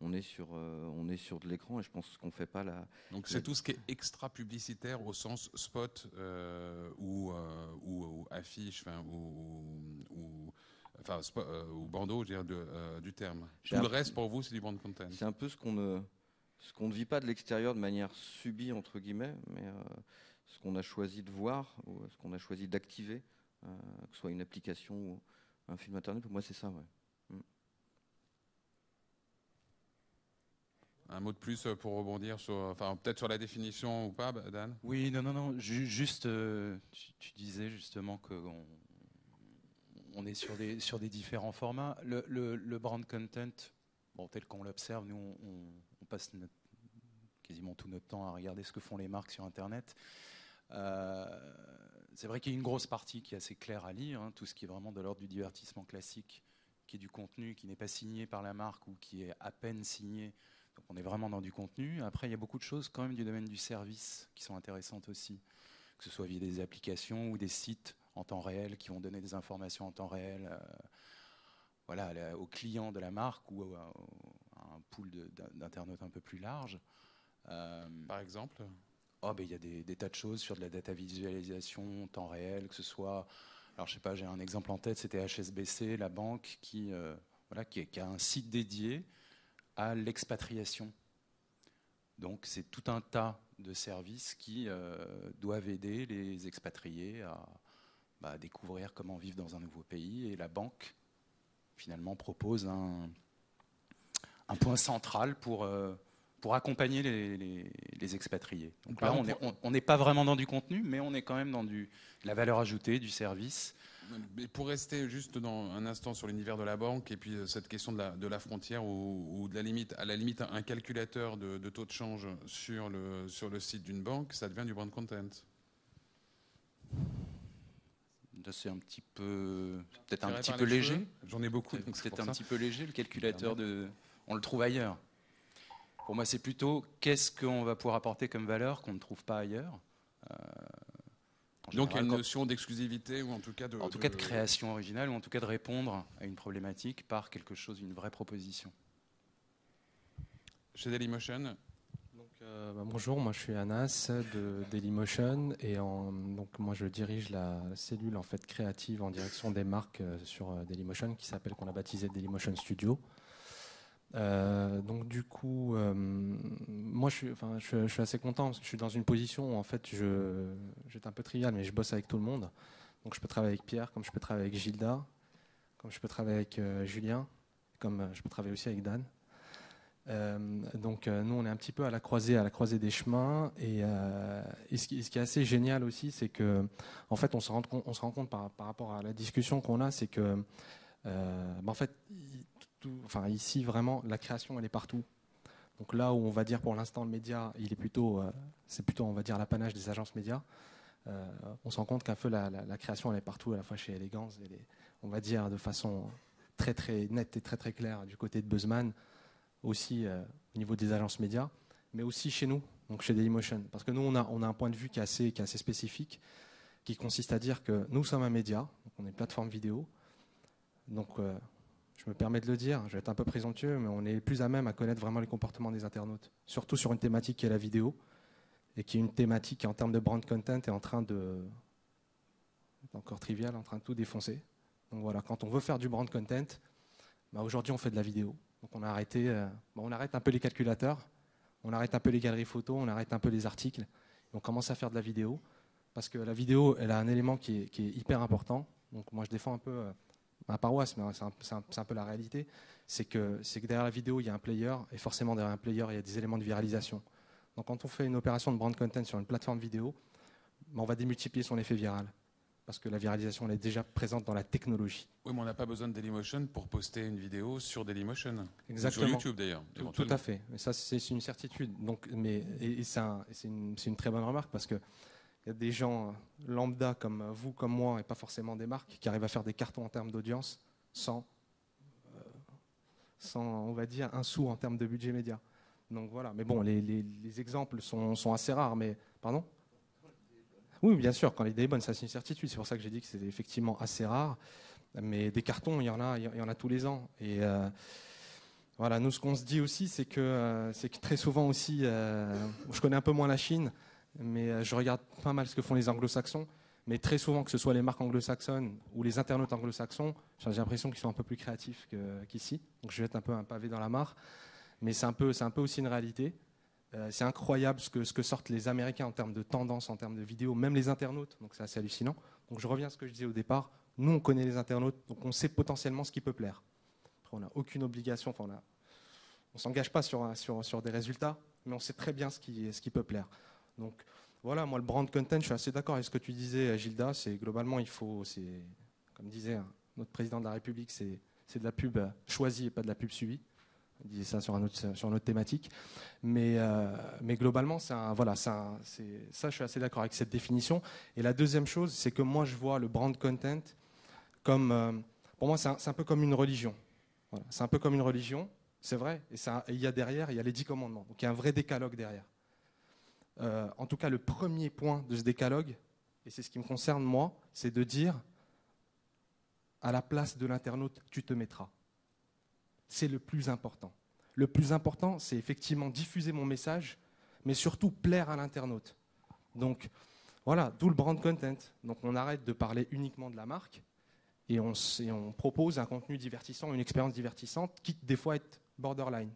E: on est sur de l'écran, et je pense qu'on fait pas la.
C: Donc c'est tout ce qui est extra publicitaire au sens spot ou affiche, ou bandeau, je veux dire, du terme. Tout le reste pour vous, c'est du brand content.
E: C'est un peu ce qu'on ne vit pas de l'extérieur de manière subie entre guillemets, mais ce qu'on a choisi de voir, ou ce qu'on a choisi d'activer, que ce soit une application ou un film internet. Pour moi, c'est ça. Ouais.
C: Un mot de plus pour rebondir sur, enfin peut-être sur la définition ou pas, Dan?
B: Oui, non. Juste, tu disais justement qu'on on est sur des différents formats. Le brand content, bon, tel qu'on l'observe, nous, on passe quasiment tout notre temps à regarder ce que font les marques sur Internet. C'est vrai qu'il y a une grosse partie qui est assez claire à lire, hein, tout ce qui est vraiment de l'ordre du divertissement classique, qui est du contenu qui n'est pas signé par la marque ou qui est à peine signé. Donc on est vraiment dans du contenu. Après, il y a beaucoup de choses quand même du domaine du service qui sont intéressantes aussi, que ce soit via des applications ou des sites en temps réel qui vont donner des informations en temps réel voilà, aux clients de la marque ou à un pool d'internautes un peu plus large.
C: Par exemple?
B: Il y a des tas de choses sur de la data visualisation en temps réel, que ce soit... Alors, je sais pas, j'ai un exemple en tête, c'était HSBC, la banque, qui a un site dédié à l'expatriation. Donc, c'est tout un tas de services qui doivent aider les expatriés à découvrir comment vivre dans un nouveau pays. Et la banque, finalement, propose un point central pour accompagner les expatriés. Donc là, on n'est pas vraiment dans du contenu, mais on est quand même dans de la valeur ajoutée, du service.
C: Mais pour rester juste dans un instant sur l'univers de la banque et puis cette question de la frontière ou de à la limite un calculateur de taux de change sur le site d'une banque, ça devient du brand content.
B: C'est un petit peu, peut-être un petit peu léger.
C: J'en ai beaucoup.
B: C'est peut-être un petit peu léger, le calculateur on le trouve ailleurs. Pour moi, c'est plutôt qu'est-ce qu'on va pouvoir apporter comme valeur qu'on ne trouve pas ailleurs.
C: Donc il y a une notion d'exclusivité ou en tout cas de
B: création originale ou en tout cas de répondre à une problématique par quelque chose, une vraie proposition.
C: Chez Dailymotion.
F: Bonjour, moi je suis Anas de Dailymotion et donc moi je dirige la cellule en fait créative en direction des marques sur Dailymotion qu'on a baptisé Dailymotion Studio. Donc du coup, moi je suis assez content parce que je suis dans une position où en fait j'étais un peu trivial, mais je bosse avec tout le monde. Donc je peux travailler avec Pierre, comme je peux travailler avec Gilda, comme je peux travailler avec Julien, comme je peux travailler aussi avec Dan. Donc nous on est un petit peu à la croisée des chemins et ce qui est assez génial aussi, c'est que en fait on se rend compte par rapport à la discussion qu'on a, c'est que en fait ici vraiment la création elle est partout. Donc là où on va dire pour l'instant le média c'est plutôt on va dire l'apanage des agences médias, on se rend compte qu'un peu la création elle est partout, à la fois chez Elegance et on va dire de façon très très nette et très très claire du côté de Buzzman, aussi au niveau des agences médias, mais aussi chez nous, donc chez Dailymotion, parce que nous on a un point de vue qui est assez spécifique, qui consiste à dire que nous sommes un média, donc on est une plateforme vidéo, donc je me permets de le dire, je vais être un peu présomptueux, mais on est plus à même à connaître vraiment les comportements des internautes, surtout sur une thématique qui est la vidéo, et qui est une thématique qui en termes de brand content est en train de, encore trivial, en train de tout défoncer. Donc voilà, quand on veut faire du brand content, aujourd'hui on fait de la vidéo. Donc on a on arrête un peu les calculateurs, on arrête un peu les galeries photos, on arrête un peu les articles, et on commence à faire de la vidéo, parce que la vidéo, elle a un élément qui est hyper important. Donc moi je défends un peu ma paroisse, mais c'est un peu la réalité, c'est que derrière la vidéo il y a un player, et forcément derrière un player il y a des éléments de viralisation. Donc quand on fait une opération de brand content sur une plateforme vidéo, on va démultiplier son effet viral. Parce que la viralisation elle est déjà présente dans la technologie.
C: Oui, mais on n'a pas besoin de Dailymotion pour poster une vidéo sur Dailymotion.
F: Exactement.
C: Sur YouTube d'ailleurs.
F: Tout à fait. Mais ça, c'est une certitude. Donc, c'est une très bonne remarque parce qu'il y a des gens lambda comme vous, comme moi, et pas forcément des marques, qui arrivent à faire des cartons en termes d'audience sans, on va dire, un sou en termes de budget média. Donc voilà. Mais bon, les exemples sont assez rares. Mais, pardon ? Oui, bien sûr, quand l'idée est bonne, ça c'est une certitude. C'est pour ça que j'ai dit que c'était effectivement assez rare. Mais des cartons, il y en a tous les ans. Et voilà, nous, ce qu'on se dit aussi, c'est que très souvent aussi, je connais un peu moins la Chine, mais je regarde pas mal ce que font les anglo-saxons. Mais très souvent, que ce soit les marques anglo-saxonnes ou les internautes anglo-saxons, j'ai l'impression qu'ils sont un peu plus créatifs qu'ici. Donc je vais être un peu un pavé dans la mare. Mais c'est un peu aussi une réalité. C'est incroyable ce que sortent les Américains en termes de tendance, en termes de vidéos, même les internautes, donc c'est assez hallucinant. Donc je reviens à ce que je disais au départ, nous on connaît les internautes, donc on sait potentiellement ce qui peut plaire. Après on n'a aucune obligation, on ne s'engage pas sur des résultats, mais on sait très bien ce qui peut plaire. Donc voilà, moi le brand content, je suis assez d'accord avec ce que tu disais Gilda, c'est globalement comme disait notre président de la République, c'est de la pub choisie et pas de la pub subie. On disait ça sur une autre thématique. Mais globalement, ça, je suis assez d'accord avec cette définition. Et la deuxième chose, c'est que moi, je vois le brand content comme... pour moi, c'est un peu comme une religion. Voilà, c'est un peu comme une religion, c'est vrai. Et il y a derrière, il y a les 10 commandements. Donc, il y a un vrai décalogue derrière. En tout cas, le premier point de ce décalogue, et c'est ce qui me concerne, moi, c'est de dire, à la place de l'internaute, tu te mettras. C'est le plus important. Le plus important, c'est effectivement diffuser mon message, mais surtout plaire à l'internaute. Donc, voilà, d'où le brand content. Donc, on arrête de parler uniquement de la marque et on propose un contenu divertissant, une expérience divertissante, quitte des fois à être borderline.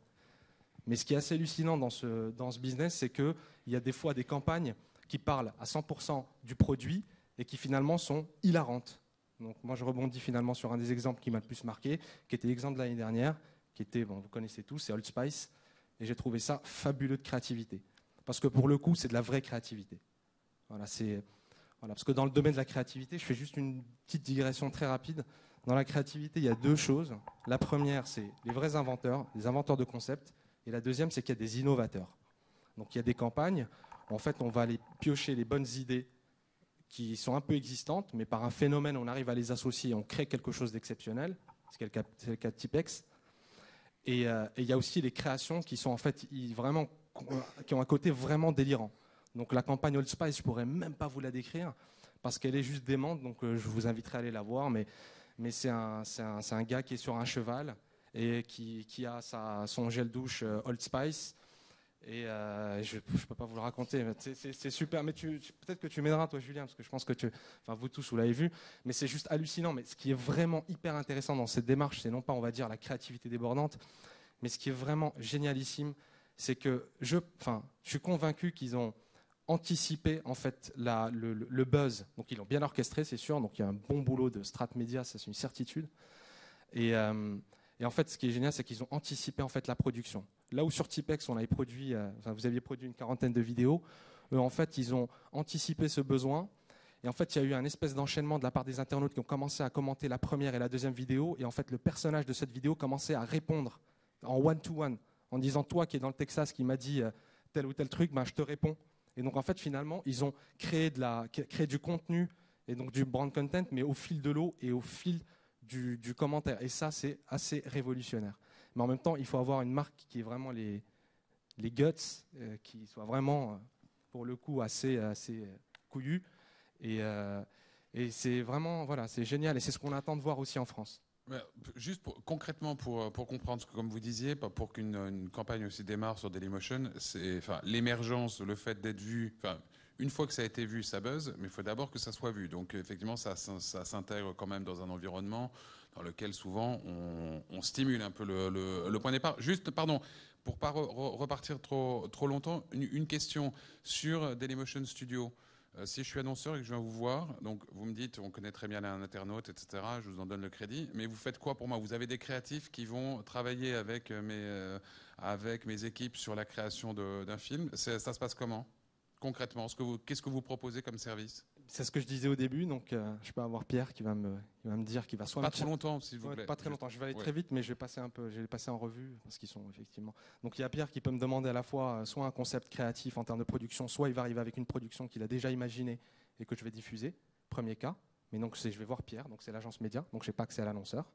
F: Mais ce qui est assez hallucinant dans ce business, c'est qu'il y a des fois des campagnes qui parlent à 100% du produit et qui finalement sont hilarantes. Donc moi, je rebondis finalement sur un des exemples qui m'a le plus marqué, qui était l'exemple de l'année dernière, qui était, vous connaissez tous, c'est Old Spice. Et j'ai trouvé ça fabuleux de créativité. Parce que pour le coup, c'est de la vraie créativité. Voilà, parce que dans le domaine de la créativité, je fais juste une petite digression très rapide. Dans la créativité, il y a deux choses. La première, c'est les vrais inventeurs, les inventeurs de concepts. Et la deuxième, c'est qu'il y a des innovateurs. Donc il y a des campagnes, en fait, on va aller piocher les bonnes idées qui sont un peu existantes, mais par un phénomène, on arrive à les associer et on crée quelque chose d'exceptionnel. C'est le cas de Tipex. Et il y a aussi les créations qui sont en fait vraiment, qui ont un côté vraiment délirant. Donc la campagne Old Spice, je pourrais même pas vous la décrire parce qu'elle est juste démente. Donc je vous inviterai à aller la voir. Mais c'est un gars qui est sur un cheval et qui a son gel douche Old Spice. Et je ne peux pas vous le raconter, c'est super. Mais peut-être que tu m'aideras, toi, Julien, parce que je pense que vous tous, vous l'avez vu. Mais c'est juste hallucinant. Mais ce qui est vraiment hyper intéressant dans cette démarche, c'est non pas, on va dire, la créativité débordante, mais ce qui est vraiment génialissime, c'est que je suis convaincu qu'ils ont anticipé en fait le buzz. Donc ils l'ont bien orchestré, c'est sûr. Donc il y a un bon boulot de strat média, ça c'est une certitude. Et en fait, ce qui est génial, c'est qu'ils ont anticipé en fait la production. Là où sur Tipex, vous aviez produit une 40aine de vidéos, eux, en fait, ils ont anticipé ce besoin. Et en fait, il y a eu un espèce d'enchaînement de la part des internautes qui ont commencé à commenter la première et la deuxième vidéo. Et en fait, le personnage de cette vidéo commençait à répondre en one-to-one, en disant, toi qui es dans le Texas, qui m'a dit tel ou tel truc, je te réponds. Et donc, en fait, finalement, ils ont créé du contenu et donc du brand content, mais au fil de l'eau et au fil du commentaire. Et ça, c'est assez révolutionnaire. Mais en même temps, il faut avoir une marque qui ait vraiment les guts, qui soit vraiment, pour le coup, assez couillue. Et c'est vraiment, voilà, c'est génial. Et c'est ce qu'on attend de voir aussi en France.
C: Juste concrètement, pour comprendre, comme vous disiez, pour qu'une campagne aussi démarre sur Dailymotion, c'est l'émergence, le fait d'être vu. Une fois que ça a été vu, ça buzz, mais il faut d'abord que ça soit vu. Donc effectivement, ça s'intègre quand même dans un environnement dans lequel souvent on stimule un peu le point de départ. Juste, pardon, pour ne pas repartir trop longtemps, une question sur Dailymotion Studio. Si je suis annonceur et que je viens vous voir, donc vous me dites, on connaît très bien un internaute, etc., je vous en donne le crédit, mais vous faites quoi pour moi? Vous avez des créatifs qui vont travailler avec mes équipes sur la création d'un film. Ça se passe comment? Concrètement, qu'est-ce que vous proposez comme service?
F: C'est ce que je disais au début, donc je peux avoir Pierre qui va me dire qu'il va soit...
C: Pas trop longtemps, s'il vous plaît.
F: Pas très longtemps, je vais aller très vite, mais je vais les passer en revue, parce qu'ils sont effectivement... Donc il y a Pierre qui peut me demander à la fois soit un concept créatif en termes de production, soit il va arriver avec une production qu'il a déjà imaginée et que je vais diffuser, premier cas. Mais donc je vais voir Pierre, donc c'est l'agence média, donc je n'ai pas accès à l'annonceur.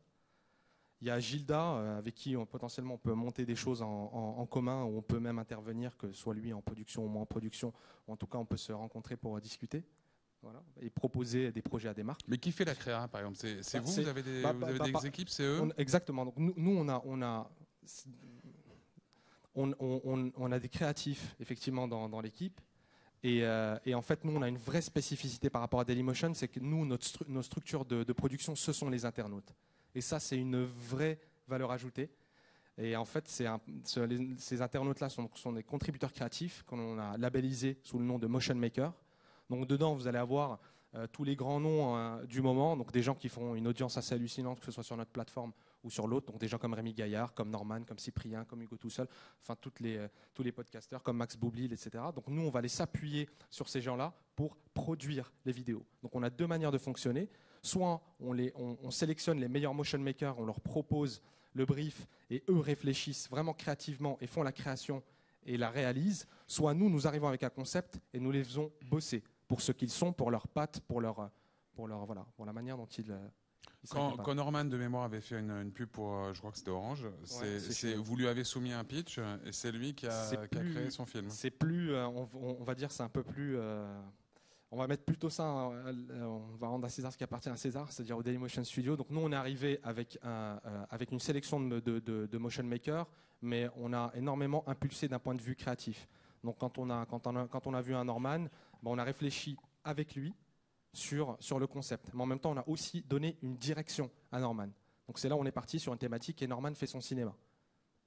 F: Il y a Gilda, avec qui potentiellement on peut monter des choses en commun, où on peut même intervenir, que soit lui en production ou moi en production, ou en tout cas on peut se rencontrer pour discuter. Voilà, et proposer des projets à des marques.
C: Mais qui fait la créa, par exemple? C'est vous avez des équipes, c'est eux?
F: Exactement. Donc nous on a des créatifs effectivement dans l'équipe. Et en fait, nous, on a une vraie spécificité par rapport à Dailymotion, c'est que nous, nos structures de production, ce sont les internautes. Et ça, c'est une vraie valeur ajoutée. Et en fait, ces internautes-là sont des contributeurs créatifs qu'on a labellisés sous le nom de Motion Maker. Donc dedans, vous allez avoir tous les grands noms du moment, donc des gens qui font une audience assez hallucinante, que ce soit sur notre plateforme ou sur l'autre, donc des gens comme Rémi Gaillard, comme Norman, comme Cyprien, comme Hugo Tout Seul, enfin tous les podcasteurs comme Max Boublil, etc. Donc nous, on va aller s'appuyer sur ces gens-là pour produire les vidéos. Donc on a deux manières de fonctionner. Soit on sélectionne les meilleurs motion makers, on leur propose le brief et eux réfléchissent vraiment créativement et font la création et la réalisent. Soit nous arrivons avec un concept et nous les faisons bosser pour ce qu'ils sont, pour leurs pattes, pour la manière dont ils
C: Quand Norman de mémoire avait fait une pub pour, je crois que c'était Orange, vous lui avez soumis un pitch et c'est lui qui a créé son film.
F: C'est plus, on va dire, c'est un peu plus. On va mettre plutôt ça, on va rendre à César ce qui appartient à César, c'est-à-dire au Dailymotion Studio. Donc nous, on est arrivé avec une sélection de motion makers, mais on a énormément impulsé d'un point de vue créatif. Donc quand on a vu un Norman, on a réfléchi avec lui sur le concept. Mais en même temps, on a aussi donné une direction à Norman. Donc c'est là où on est parti sur une thématique et Norman fait son cinéma.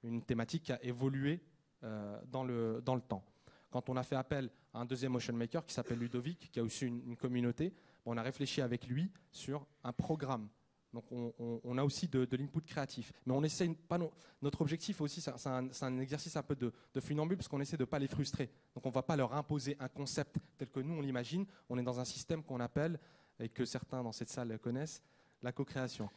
F: Une thématique qui a évolué dans le temps. Quand on a fait appel à un deuxième motion maker qui s'appelle Ludovic, qui a aussi une communauté, on a réfléchi avec lui sur un programme. Donc on a aussi de l'input créatif. Mais on essaie pas notre objectif aussi, c'est un exercice un peu de funambule, parce qu'on essaie de ne pas les frustrer. Donc on ne va pas leur imposer un concept tel que nous on l'imagine. On est dans un système qu'on appelle, et que certains dans cette salle connaissent, la co-création.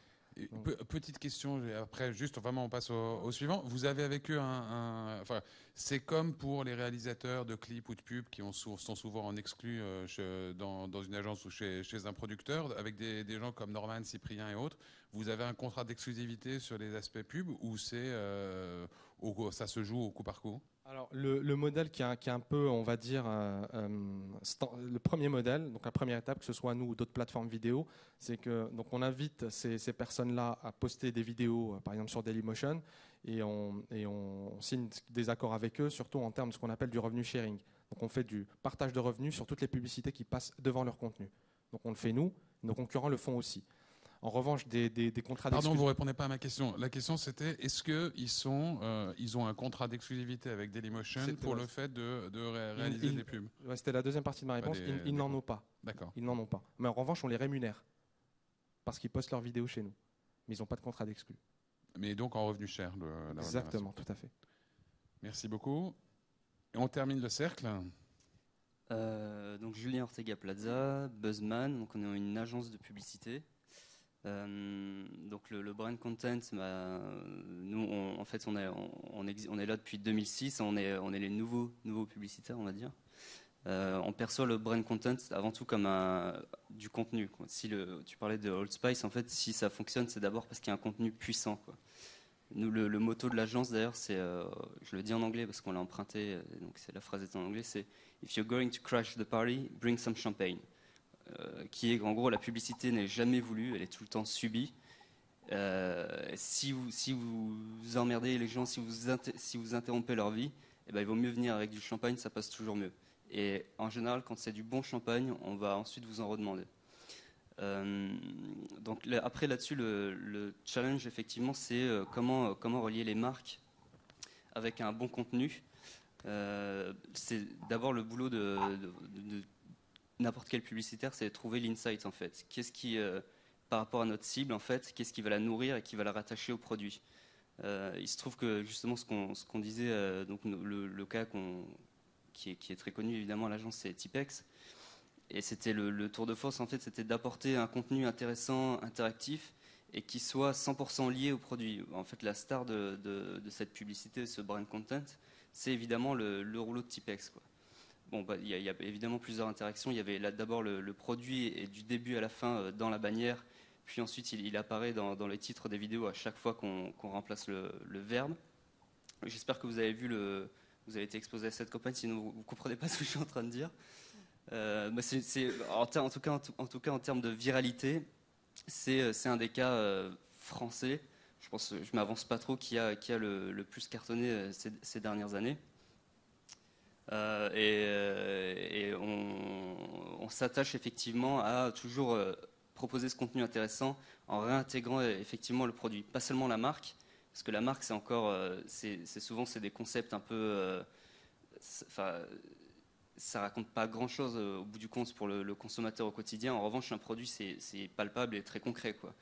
C: Petite question, et après juste vraiment on passe au suivant. Vous avez avec eux enfin, c'est comme pour les réalisateurs de clips ou de pubs qui sont souvent en exclu dans une agence ou chez un producteur, avec des gens comme Norman, Cyprien et autres. Vous avez un contrat d'exclusivité sur les aspects pub ou ça se joue au coup par coup?
F: Alors le modèle qui est un peu, on va dire, le premier modèle, donc la première étape, que ce soit nous ou d'autres plateformes vidéo, c'est que donc on invite ces personnes-là à poster des vidéos, par exemple sur Dailymotion, et on signe des accords avec eux, surtout en termes de ce qu'on appelle du revenu sharing. Donc on fait du partage de revenus sur toutes les publicités qui passent devant leur contenu. Donc on le fait nous, nos concurrents le font aussi. En revanche, des contrats d'exclusivité.
C: Pardon, vous ne répondez pas à ma question. La question, c'était est-ce qu'ils ont un contrat d'exclusivité avec Dailymotion pour le fait de réaliser des pubs?
F: C'était la deuxième partie de ma réponse. Ils n'en ont pas.
C: D'accord.
F: Ils n'en ont pas. Mais en revanche, on les rémunère parce qu'ils postent leurs vidéos chez nous. Mais ils n'ont pas de contrat d'exclus.
C: Mais donc en revenu cher.
F: Exactement, tout à fait.
C: Merci beaucoup. Et on termine le cercle.
G: Donc Julien Ortega Plaza, Buzzman. Donc on est une agence de publicité. Donc le brand content, nous en fait on est là depuis 2006, on est les nouveaux publicitaires, on va dire. On perçoit le brand content avant tout comme du contenu, quoi. Tu parlais de Old Spice, en fait si ça fonctionne c'est d'abord parce qu'il y a un contenu puissant, quoi. Nous le motto de l'agence d'ailleurs c'est, je le dis en anglais parce qu'on l'a emprunté, donc la phrase est en anglais, c'est If you're going to crash the party, bring some champagne. Qui est en gros la publicité n'est jamais voulue, elle est tout le temps subie. Si vous emmerdez les gens, si vous interrompez leur vie, il vaut mieux venir avec du champagne, ça passe toujours mieux. Et en général, quand c'est du bon champagne, on va ensuite vous en redemander. Donc après là-dessus, le challenge effectivement, c'est comment relier les marques avec un bon contenu. C'est d'abord le boulot de n'importe quel publicitaire, c'est de trouver l'insight en fait. Qu'est-ce qui, par rapport à notre cible en fait, qu'est-ce qui va la nourrir et qui va la rattacher au produit. Il se trouve que justement ce qu'on disait, donc le cas qui est très connu évidemment à l'agence, c'est Tipex. Et c'était le tour de force en fait, c'était d'apporter un contenu intéressant, interactif et qui soit 100% lié au produit. En fait, la star de cette publicité, ce brand content, c'est évidemment le rouleau de Tipex, quoi. Bon, il y a évidemment plusieurs interactions. Il y avait d'abord le produit et du début à la fin dans la bannière. Puis ensuite, il apparaît dans les titres des vidéos à chaque fois qu'on remplace le verbe. J'espère que vous avez vous avez été exposé à cette campagne, sinon vous ne comprenez pas ce que je suis en train de dire. En tout cas, en termes de viralité, c'est un des cas français. Je pense, je m'avance pas trop, qui a le plus cartonné ces dernières années. Et on s'attache effectivement à toujours proposer ce contenu intéressant en réintégrant effectivement le produit. Pas seulement la marque, Parce que la marque, c'est encore, souvent c'est des concepts un peu, ça raconte pas grand-chose au bout du compte pour le consommateur au quotidien. En revanche, un produit, c'est palpable et très concret, quoi.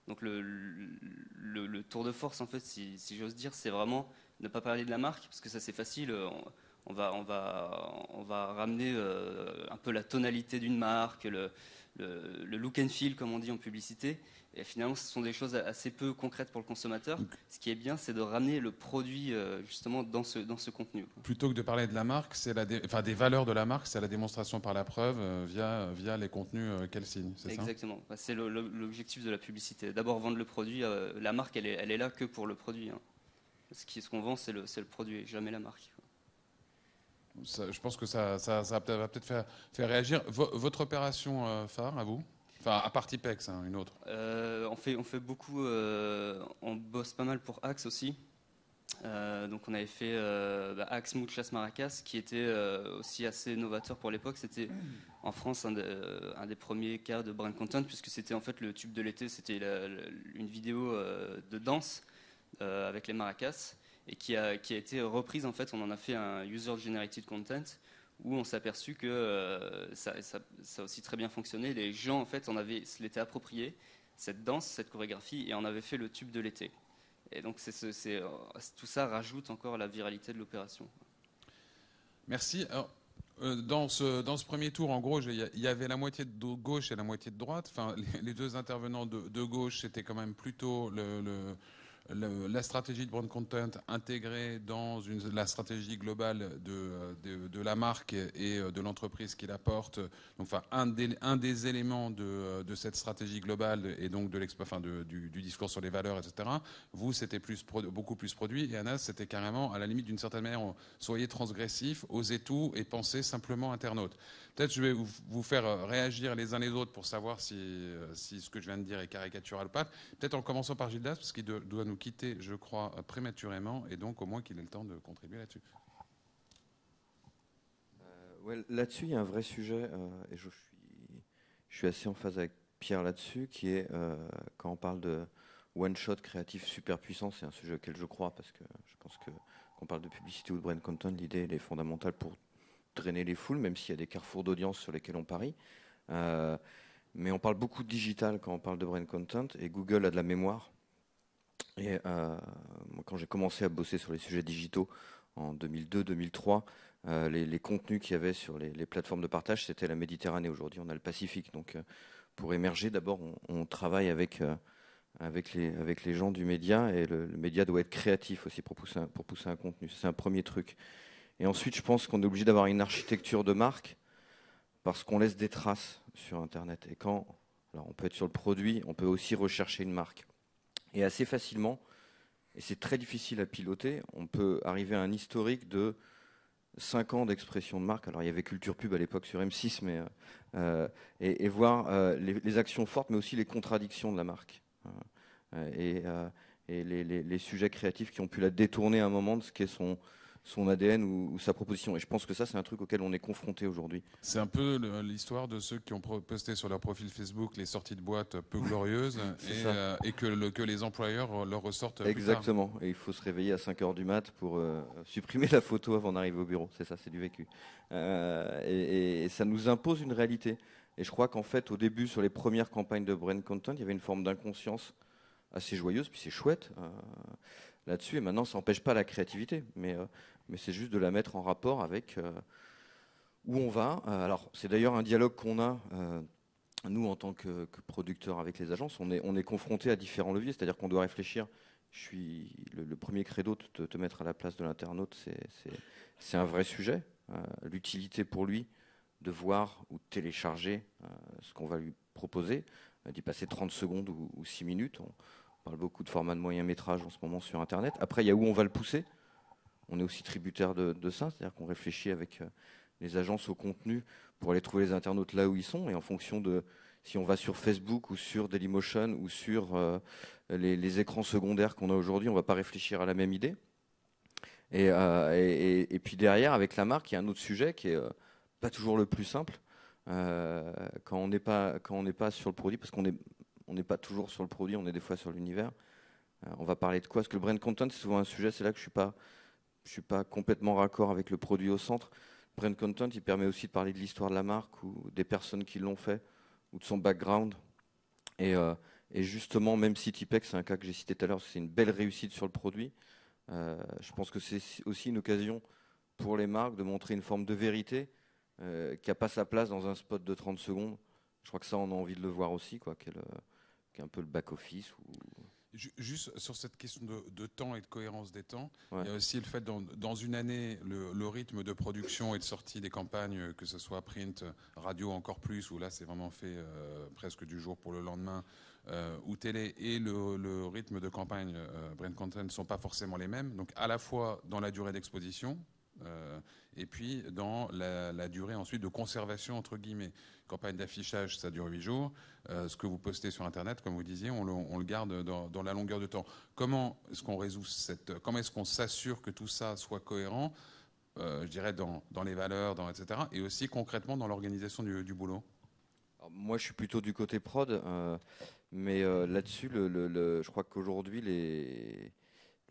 G: Donc le tour de force, en fait, si j'ose dire, c'est vraiment ne pas parler de la marque, parce que ça c'est facile. On va ramener un peu la tonalité d'une marque, le look and feel, comme on dit en publicité. Et finalement, ce sont des choses assez peu concrètes pour le consommateur. Ce qui est bien, c'est de ramener le produit justement dans ce contenu.
C: Plutôt que de parler de la marque, c'est des valeurs de la marque, c'est la démonstration par la preuve via les contenus qu'elle signe. C'est ça ?
G: Exactement. C'est l'objectif de la publicité. D'abord vendre le produit. La marque, elle est là que pour le produit. Hein. Ce qu'on vend, c'est le produit, jamais la marque.
C: Je pense que ça va peut-être faire réagir. Votre opération phare, à vous ? Enfin, à part Tipex, hein, une autre.
G: On fait beaucoup. On bosse pas mal pour Axe aussi. Donc on avait fait Axe Muchas Maracas, qui était aussi assez novateur pour l'époque. C'était en France un des premiers cas de brand content, puisque c'était en fait le tube de l'été. C'était une vidéo de danse avec les maracas, et qui a été reprise. En fait, on en a fait un user generated content, où on s'est aperçu que ça a aussi très bien fonctionné. Les gens, en fait, se l'étaient approprié, cette danse, cette chorégraphie, et on avait fait le tube de l'été. Et donc, tout ça rajoute encore à la viralité de l'opération.
C: Merci. Alors, dans ce premier tour, en gros, il y avait la moitié de gauche et la moitié de droite. Enfin, les deux intervenants de gauche, c'était quand même plutôt la stratégie de brand content intégrée dans la stratégie globale de la marque et de l'entreprise qui la porte. Donc, enfin, un des éléments de cette stratégie globale et donc du discours sur les valeurs, etc. Vous, c'était beaucoup plus produit, et Anas, c'était carrément, à la limite, d'une certaine manière, soyez transgressif, osez tout et pensez simplement internaute. Peut-être je vais vous faire réagir les uns les autres pour savoir si ce que je viens de dire est caricatural ou pas. Peut-être en commençant par Gildas, parce qu'il doit nous quitter, je crois, prématurément, et donc au moins qu'il ait le temps de contribuer là-dessus.
E: Ouais, là-dessus, il y a un vrai sujet, et je suis assez en phase avec Pierre là-dessus, qui est quand on parle de one-shot créatif super puissant, c'est un sujet auquel je crois, parce que je pense que quand on parle de publicité ou de brand content, l'idée elle est fondamentale pour drainer les foules, même s'il y a des carrefours d'audience sur lesquels on parie. Mais on parle beaucoup de digital quand on parle de brand content, et Google a de la mémoire. Et moi, quand j'ai commencé à bosser sur les sujets digitaux en 2002-2003, les contenus qu'il y avait sur les plateformes de partage, c'était la Méditerranée. Aujourd'hui, on a le Pacifique. Donc, pour émerger, d'abord, on travaille avec les gens du média, et le média doit être créatif aussi pour pousser un contenu. C'est un premier truc. Et ensuite, je pense qu'on est obligé d'avoir une architecture de marque, parce qu'on laisse des traces sur Internet. Et alors on peut être sur le produit, on peut aussi rechercher une marque. Et assez facilement, et c'est très difficile à piloter, on peut arriver à un historique de 5 ans d'expression de marque. Alors il y avait Culture Pub à l'époque sur M6, et voir les actions fortes, mais aussi les contradictions de la marque. Et les sujets créatifs qui ont pu la détourner à un moment de ce qu'est son ADN ou sa proposition. Et je pense que ça, c'est un truc auquel on est confronté aujourd'hui.
C: C'est un peu l'histoire de ceux qui ont posté sur leur profil Facebook les sorties de boîtes peu glorieuses et que les employeurs leur ressortent
E: Exactement. Et il faut se réveiller à 5h du mat pour supprimer la photo avant d'arriver au bureau. C'est ça, c'est du vécu. Et ça nous impose une réalité. Et je crois qu'en fait, au début, sur les premières campagnes de brand content, il y avait une forme d'inconscience assez joyeuse, puis c'est chouette là-dessus. Et maintenant, ça n'empêche pas la créativité, mais c'est juste de la mettre en rapport avec où on va. Alors, c'est d'ailleurs un dialogue qu'on a, nous, en tant que producteurs avec les agences. On est confrontés à différents leviers, c'est-à-dire qu'on doit réfléchir. Je suis le premier credo de te mettre à la place de l'internaute, c'est un vrai sujet. L'utilité pour lui de voir ou de télécharger ce qu'on va lui proposer, d'y passer 30 secondes ou 6 minutes. On parle beaucoup de formats de moyen métrage en ce moment sur Internet. Après, il y a où on va le pousser. On est aussi tributaire de ça, c'est-à-dire qu'on réfléchit avec les agences au contenu pour aller trouver les internautes là où ils sont, et en fonction de si on va sur Facebook ou sur Dailymotion ou sur les écrans secondaires qu'on a aujourd'hui, on ne va pas réfléchir à la même idée. Et puis derrière, avec la marque, il y a un autre sujet qui est pas toujours le plus simple quand on n'est pas sur le produit, parce qu'on n'est pas toujours sur le produit, on est des fois sur l'univers. On va parler de quoi? Parce que le brand content, c'est souvent un sujet, c'est là que je suis pas complètement raccord avec le produit au centre. Le brand content, il permet aussi de parler de l'histoire de la marque ou des personnes qui l'ont fait ou de son background. Et justement, même si Tipex, c'est un cas que j'ai cité tout à l'heure, c'est une belle réussite sur le produit, je pense que c'est aussi une occasion pour les marques de montrer une forme de vérité qui n'a pas sa place dans un spot de 30 secondes. Je crois que ça, on a envie de le voir aussi, quoi, qui est un peu le back-office.
C: Juste sur cette question de temps et de cohérence des temps,
E: Ouais.
C: il y a aussi le fait dans une année, le rythme de production et de sortie des campagnes, que ce soit print, radio encore plus, où là c'est vraiment fait presque du jour pour le lendemain, ou télé, et le rythme de campagne brand content ne sont pas forcément les mêmes. Donc à la fois dans la durée d'exposition, et puis dans la durée ensuite de conservation entre guillemets. Campagne d'affichage, ça dure 8 jours. Ce que vous postez sur Internet, comme vous disiez, on le garde dans la longueur de temps. Comment est-ce qu'on résout comment est-ce qu'on s'assure que tout ça soit cohérent, je dirais dans les valeurs, etc. Et aussi concrètement dans l'organisation du boulot?
E: Alors, moi, je suis plutôt du côté prod, mais là-dessus, je crois qu'aujourd'hui,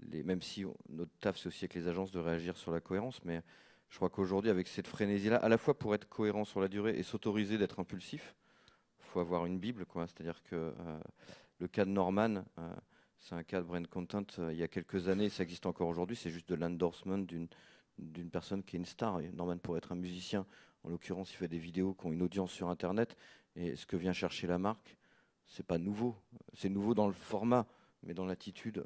E: même si notre taf, c'est aussi avec les agences de réagir sur la cohérence, mais je crois qu'aujourd'hui, avec cette frénésie-là, à la fois pour être cohérent sur la durée et s'autoriser d'être impulsif, il faut avoir une bible, quoi. C'est-à-dire que le cas de Norman, c'est un cas de brand content il y a quelques années, ça existe encore aujourd'hui, c'est juste de l'endorsement d'une personne qui est une star. Et Norman pourrait être un musicien, en l'occurrence, il fait des vidéos qui ont une audience sur Internet, et ce que vient chercher la marque, c'est pas nouveau. C'est nouveau dans le format, mais dans l'attitude,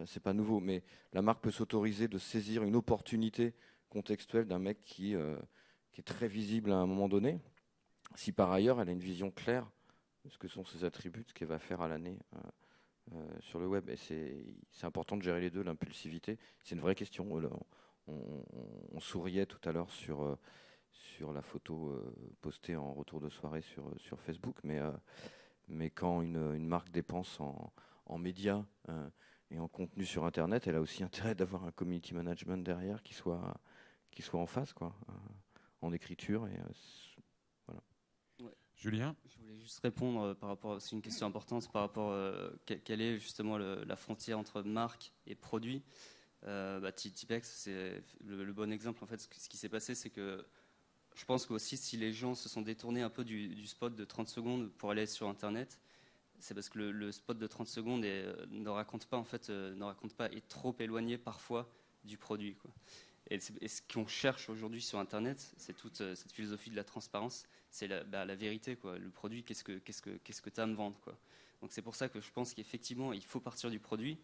E: c'est pas nouveau. Mais la marque peut s'autoriser de saisir une opportunité contextuelle d'un mec qui est très visible à un moment donné, si par ailleurs elle a une vision claire de ce que sont ses attributs, de ce qu'elle va faire à l'année sur le web. Et c'est important de gérer les deux, l'impulsivité. C'est une vraie question. On souriait tout à l'heure sur la photo postée en retour de soirée sur Facebook, mais quand une marque dépense en médias et en contenu sur Internet, elle a aussi intérêt d'avoir un community management derrière qui soit en face, quoi, en écriture. Et voilà.
G: Ouais.
C: Julien?
G: Je voulais juste répondre par rapport, c'est une question importante par rapport quelle est justement la frontière entre marque et produit. Tipex, c'est le bon exemple. En fait, ce qui s'est passé, c'est que je pense qu'aussi si les gens se sont détournés un peu du spot de 30 secondes pour aller sur Internet, c'est parce que le spot de 30 secondes ne raconte pas, est trop éloigné parfois du produit, quoi. Et ce qu'on cherche aujourd'hui sur Internet, c'est toute cette philosophie de la transparence, c'est la vérité, quoi. Le produit, qu'est-ce que tu as à me vendre, quoi. Donc c'est pour ça que je pense qu'effectivement, il faut partir du produit.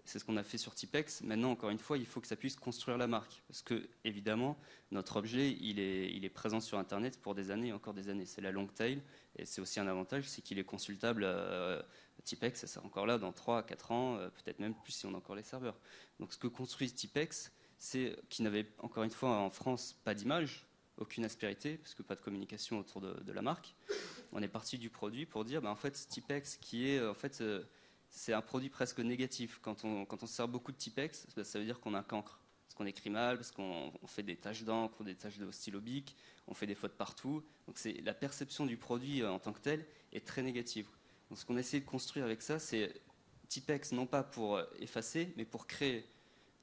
G: C'est ce qu'on a fait sur Tipex. Maintenant, encore une fois, il faut que ça puisse construire la marque. Parce que, évidemment, notre objet, il est présent sur Internet pour des années et encore des années. C'est la long tail. Et c'est aussi un avantage, c'est qu'il est consultable. Tipex, ça sera encore là dans 3 à 4 ans, peut-être même plus si on a encore les serveurs. Donc ce que construit Tipex, c'est qui n'avait, encore une fois, en France, pas d'image, aucune aspérité, parce que pas de communication autour de la marque. On est parti du produit pour dire, en fait, Tipex, qui est, c'est un produit presque négatif. Quand on sert beaucoup de Tipex, ça veut dire qu'on a un cancre. Parce qu'on écrit mal, parce qu'on fait des taches d'encre, des taches de stylo bic, on fait des fautes partout. Donc la perception du produit en tant que tel est très négative. Donc ce qu'on essaie de construire avec ça, c'est Tipex non pas pour effacer, mais pour créer.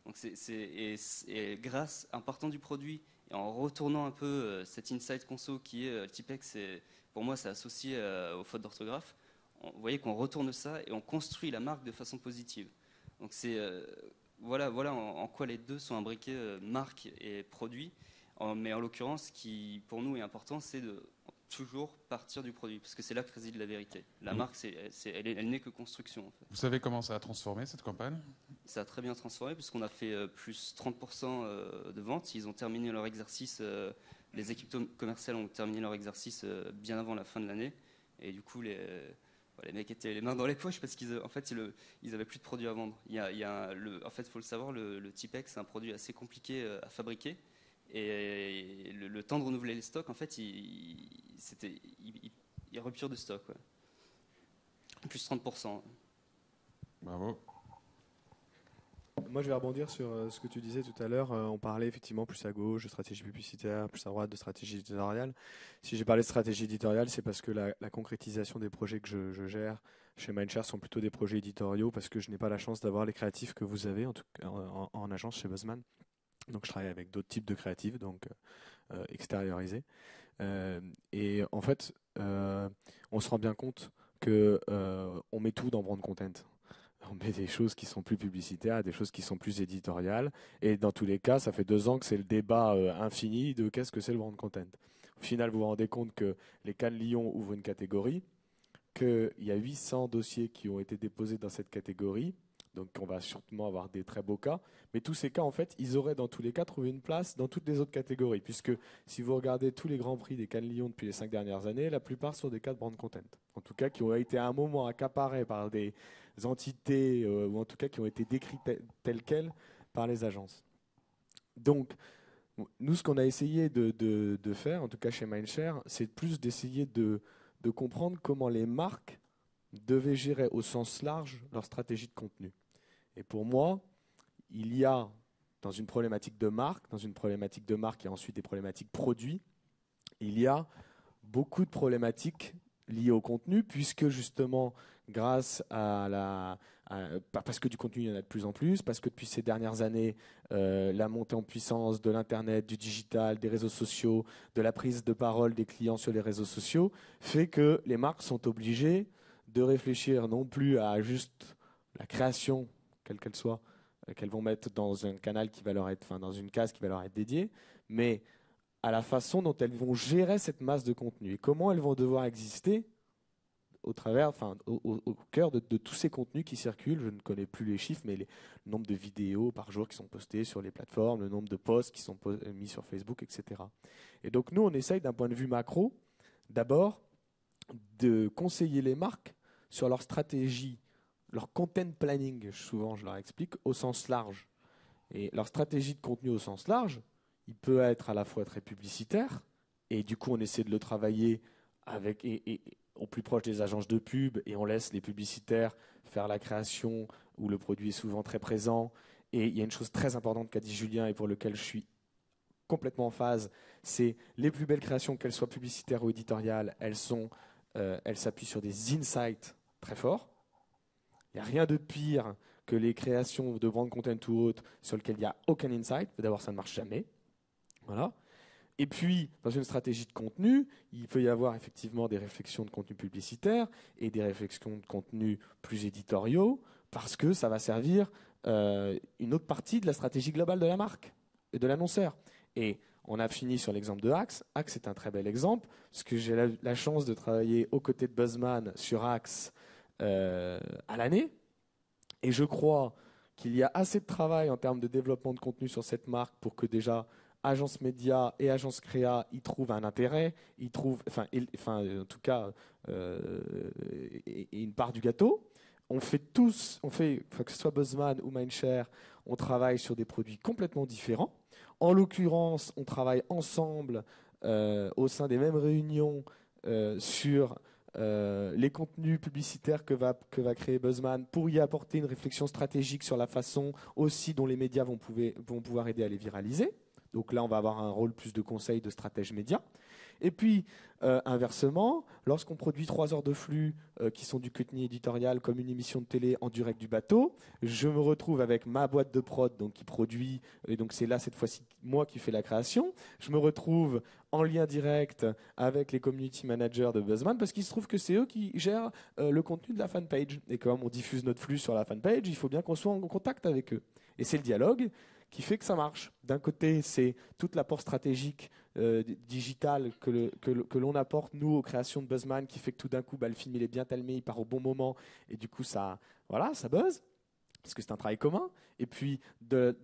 G: Donc et grâce, en partant du produit et en retournant un peu cet insight conso qui est Tipex, pour moi c'est associé aux fautes d'orthographe. Vous voyez qu'on retourne ça et on construit la marque de façon positive. Donc c'est voilà en quoi les deux sont imbriqués, marque et produit. Mais en l'occurrence, ce qui pour nous est important, c'est de toujours partir du produit, parce que c'est là que réside la vérité. La marque, elle n'est que construction. En fait.
C: Vous savez comment ça a transformé cette campagne?
G: Ça a très bien transformé, puisqu'on a fait plus 30% de ventes. Ils ont terminé leur exercice, les équipes commerciales ont terminé leur exercice bien avant la fin de l'année. Et du coup, les mecs étaient les mains dans les poches parce qu'ils avaient plus de produits à vendre. En fait, il faut le savoir, le Tipex, c'est un produit assez compliqué à fabriquer. Et le temps de renouveler les stocks, en fait, il y a rupture de stock. Ouais. Plus 30%.
C: Bravo.
D: Moi, je vais rebondir sur ce que tu disais tout à l'heure. On parlait effectivement plus à gauche de stratégie publicitaire, plus à droite de stratégie éditoriale. Si j'ai parlé de stratégie éditoriale, c'est parce que la concrétisation des projets que je gère chez Mindshare sont plutôt des projets éditoriaux, parce que je n'ai pas la chance d'avoir les créatifs que vous avez, en tout cas en agence chez Buzzman. Donc, je travaille avec d'autres types de créatifs, donc extériorisés. Et en fait, on se rend bien compte que on met tout dans brand content. On met des choses qui sont plus publicitaires, des choses qui sont plus éditoriales. Et dans tous les cas, ça fait 2 ans que c'est le débat infini de qu'est-ce que c'est le brand content. Au final, vous vous rendez compte que les Cannes Lions ouvrent une catégorie, qu'il y a 800 dossiers qui ont été déposés dans cette catégorie. Donc on va sûrement avoir des très beaux cas. Mais tous ces cas, en fait, ils auraient dans tous les cas trouvé une place dans toutes les autres catégories. Puisque si vous regardez tous les grands prix des Cannes Lions depuis les 5 dernières années, la plupart sont des cas de brand content. En tout cas, qui ont été à un moment accaparés par des entités, ou en tout cas qui ont été décrits tels quels par les agences. Donc, nous, ce qu'on a essayé de faire, en tout cas chez Mindshare, c'est plus d'essayer de comprendre comment les marques devaient gérer au sens large leur stratégie de contenu. Et pour moi, il y a, dans une problématique de marque, il y a ensuite des problématiques produits, il y a beaucoup de problématiques liées au contenu, puisque justement, grâce parce que du contenu, il y en a de plus en plus, parce que depuis ces dernières années, la montée en puissance de l'Internet, du digital, des réseaux sociaux, de la prise de parole des clients sur les réseaux sociaux, fait que les marques sont obligées de réfléchir non plus à juste la création, quelle qu'elle soit, qu'elles vont mettre dans un canal qui va leur être, dans une case qui va leur être dédiée, mais à la façon dont elles vont gérer cette masse de contenu et comment elles vont devoir exister au cœur de tous ces contenus qui circulent. Je ne connais plus les chiffres, mais le nombre de vidéos par jour qui sont postées sur les plateformes, le nombre de posts qui sont mis sur Facebook, etc. Et donc nous, on essaye d'un point de vue macro, d'abord, de conseiller les marques sur leur stratégie, leur content planning, souvent je leur explique, au sens large. Et leur stratégie de contenu au sens large, il peut être à la fois très publicitaire, et du coup on essaie de le travailler avec, et au plus proche des agences de pub, et on laisse les publicitaires faire la création, où le produit est souvent très présent. Et il y a une chose très importante qu'a dit Julien, et pour lequel je suis complètement en phase, c'est les plus belles créations, qu'elles soient publicitaires ou éditoriales, elles s'appuient sur des insights très forts. Il n'y a rien de pire que les créations de brand content ou autres sur lesquelles il n'y a aucun insight. D'abord, ça ne marche jamais. Voilà. Et puis, dans une stratégie de contenu, il peut y avoir effectivement des réflexions de contenu publicitaire et des réflexions de contenu plus éditoriaux, parce que ça va servir une autre partie de la stratégie globale de la marque et de l'annonceur. Et on a fini sur l'exemple de Axe. Axe est un très bel exemple, parce que j'ai la chance de travailler aux côtés de Buzzman sur Axe à l'année. Et je crois qu'il y a assez de travail en termes de développement de contenu sur cette marque pour que déjà agence média et agence créa y trouvent un intérêt, en tout cas une part du gâteau. On fait, que ce soit Buzzman ou Mindshare, on travaille sur des produits complètement différents. En l'occurrence, on travaille ensemble au sein des mêmes réunions sur les contenus publicitaires que va créer Buzzman pour y apporter une réflexion stratégique sur la façon aussi dont les médias vont pouvoir aider à les viraliser. Donc là, on va avoir un rôle plus de conseil de stratège média. Et puis, inversement, lorsqu'on produit 3 heures de flux qui sont du contenu éditorial comme une émission de télé en direct du bateau, je me retrouve avec ma boîte de prod donc, qui produit, et donc c'est là cette fois-ci moi qui fais la création. Je me retrouve en lien direct avec les community managers de Buzzman parce qu'il se trouve que c'est eux qui gèrent le contenu de la fanpage. Et comme on diffuse notre flux sur la fanpage, il faut bien qu'on soit en contact avec eux. Et c'est le dialogue qui fait que ça marche. D'un côté, c'est tout l'apport stratégique digital que l'on apporte, nous, aux créations de Buzzman, qui fait que tout d'un coup, le film il est bien talmé, il part au bon moment, et du coup, ça buzz, parce que c'est un travail commun. Et puis, de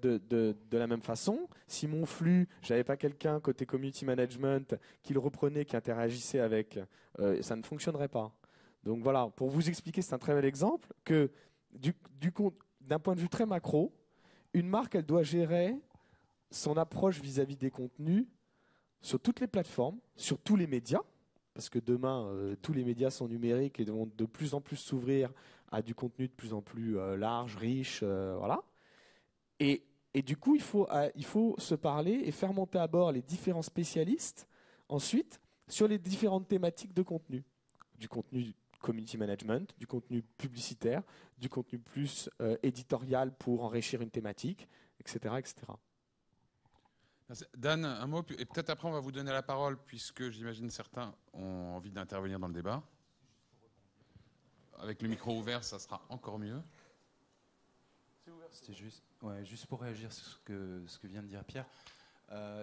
D: la même façon, si mon flux, j'avais pas quelqu'un côté community management qui le reprenait, qui interagissait avec, ça ne fonctionnerait pas. Donc voilà, pour vous expliquer, c'est un très bel exemple, que d'un point de vue très macro, une marque, elle doit gérer son approche vis-à-vis des contenus sur toutes les plateformes, sur tous les médias, parce que demain, tous les médias sont numériques et vont de plus en plus s'ouvrir à du contenu de plus en plus large, riche, voilà. Et du coup, il faut se parler et faire monter à bord les différents spécialistes ensuite sur les différentes thématiques de contenu. Du contenu community management, du contenu publicitaire, du contenu plus éditorial pour enrichir une thématique, etc., etc.
C: Merci. Dan, un mot, et peut-être après on va vous donner la parole, puisque j'imagine certains ont envie d'intervenir dans le débat. Avec le micro ouvert, ça sera encore mieux.
B: C'était juste pour réagir sur ce que vient de dire Pierre.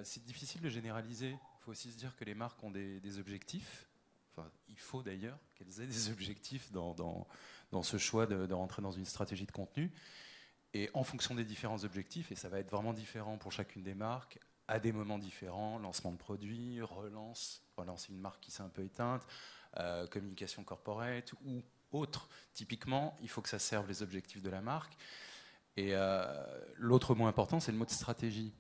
B: C'est difficile de généraliser. Il faut aussi se dire que les marques ont des objectifs. Enfin, il faut d'ailleurs qu'elles aient des objectifs dans ce choix de rentrer dans une stratégie de contenu. Et en fonction des différents objectifs, et ça va être vraiment différent pour chacune des marques, à des moments différents, lancement de produits, relancer une marque qui s'est un peu éteinte, communication corporate ou autre. Typiquement, il faut que ça serve les objectifs de la marque. Et l'autre mot important, c'est le mot de stratégie.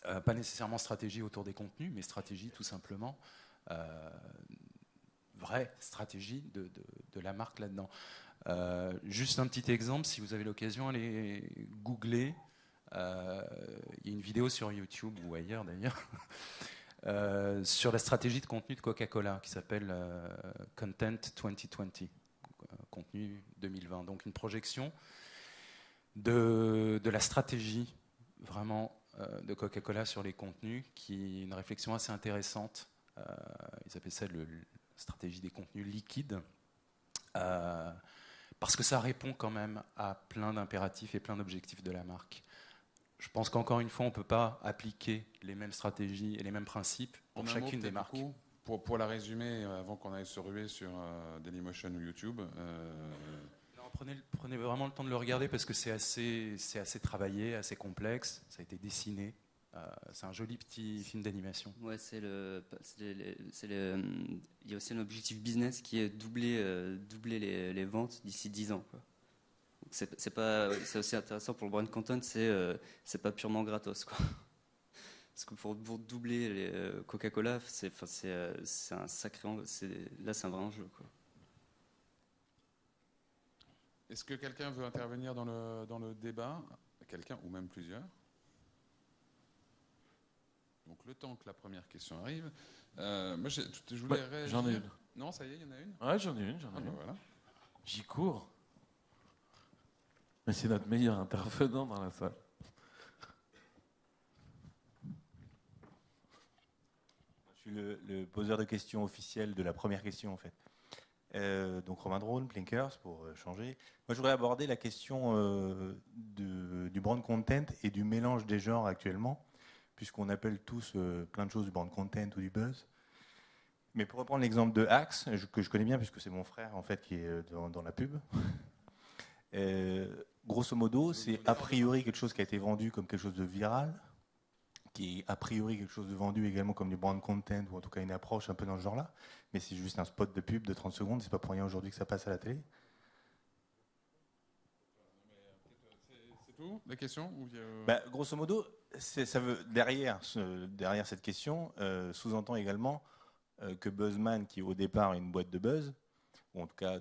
B: Pas nécessairement stratégie autour des contenus, mais stratégie tout simplement. Vraie stratégie de la marque là-dedans. Juste un petit exemple, si vous avez l'occasion, allez googler. Il y a une vidéo sur YouTube ou ailleurs d'ailleurs sur la stratégie de contenu de Coca-Cola qui s'appelle Content 2020, contenu 2020. Donc une projection de la stratégie vraiment de Coca-Cola sur les contenus, qui est une réflexion assez intéressante. Ils appellent ça la stratégie des contenus liquides. Parce que ça répond quand même à plein d'impératifs et plein d'objectifs de la marque. Je pense qu'encore une fois, on ne peut pas appliquer les mêmes stratégies et les mêmes principes pour chacune des marques.
C: Pour la résumer, avant qu'on aille se ruer sur Dailymotion ou YouTube.
B: Prenez vraiment le temps de le regarder parce que c'est assez travaillé, assez complexe. Ça a été dessiné. C'est un joli petit film d'animation.
G: Ouais, il y a aussi un objectif business qui est doubler les ventes d'ici 10 ans, quoi. C'est aussi intéressant pour le brand content, c'est pas purement gratos, quoi. Parce que pour doubler les Coca-Cola, c'est un sacré, là c'est un vrai enjeu, quoi.
C: Est-ce que quelqu'un veut intervenir dans le débat? Quelqu'un ou même plusieurs? Donc le temps que la première question arrive, moi je voulais réagir.
A: J'en ai une.
C: Non, ça y est, il y en a une?
A: Ouais, j'en ai une.
C: Voilà.
A: J'y cours. Mais c'est notre meilleur intervenant dans la salle.
H: Je suis le poseur de questions officiel de la première question en fait. Donc Romain Drone, Blinkers pour changer. Moi je voudrais aborder la question du brand content et du mélange des genres actuellement, puisqu'on appelle tous plein de choses du brand content ou du buzz. Mais pour reprendre l'exemple de Axe, que je connais bien puisque c'est mon frère en fait qui est dans la pub. Grosso modo, c'est a priori quelque chose qui a été vendu comme quelque chose de viral, qui est a priori quelque chose de vendu également comme du brand content, ou en tout cas une approche un peu dans ce genre-là, mais c'est juste un spot de pub de 30 secondes, c'est pas pour rien aujourd'hui que ça passe à la télé.
C: C'est tout, la question ou
H: grosso modo, ça veut, derrière cette question, sous-entend également que Buzzman, qui au départ est une boîte de buzz, ou en tout cas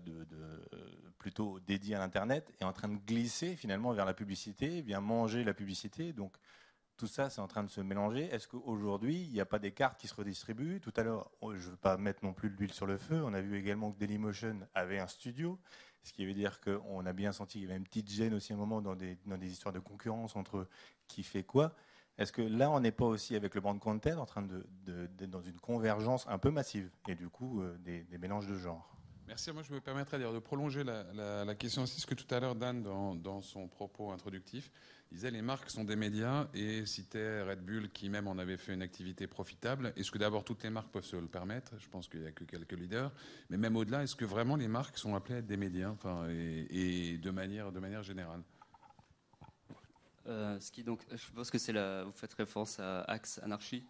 H: plutôt dédiée à l'Internet, est en train de glisser finalement vers la publicité, vient manger la publicité. Donc tout ça, c'est en train de se mélanger. Est-ce qu'aujourd'hui, il n'y a pas des cartes qui se redistribuent? Tout à l'heure, je ne veux pas mettre non plus de l'huile sur le feu. On a vu également que Dailymotion avait un studio, ce qui veut dire qu'on a bien senti qu'il y avait une petite gêne aussi à un moment dans des histoires de concurrence entre qui fait quoi. Est-ce que là, on n'est pas aussi avec le brand content en train d'être dans une convergence un peu massive et du coup des mélanges de genres?
C: Merci. Moi, je me permettrais d'ailleurs de prolonger la question aussi, parce que tout à l'heure, Dan, dans son propos introductif, disait les marques sont des médias et citait Red Bull qui même en avait fait une activité profitable. Est-ce que d'abord toutes les marques peuvent se le permettre? Je pense qu'il n'y a que quelques leaders. Mais même au-delà, est-ce que vraiment les marques sont appelées à être des médias, et de manière générale?
G: Je pense que vous faites référence à Axe Anarchy,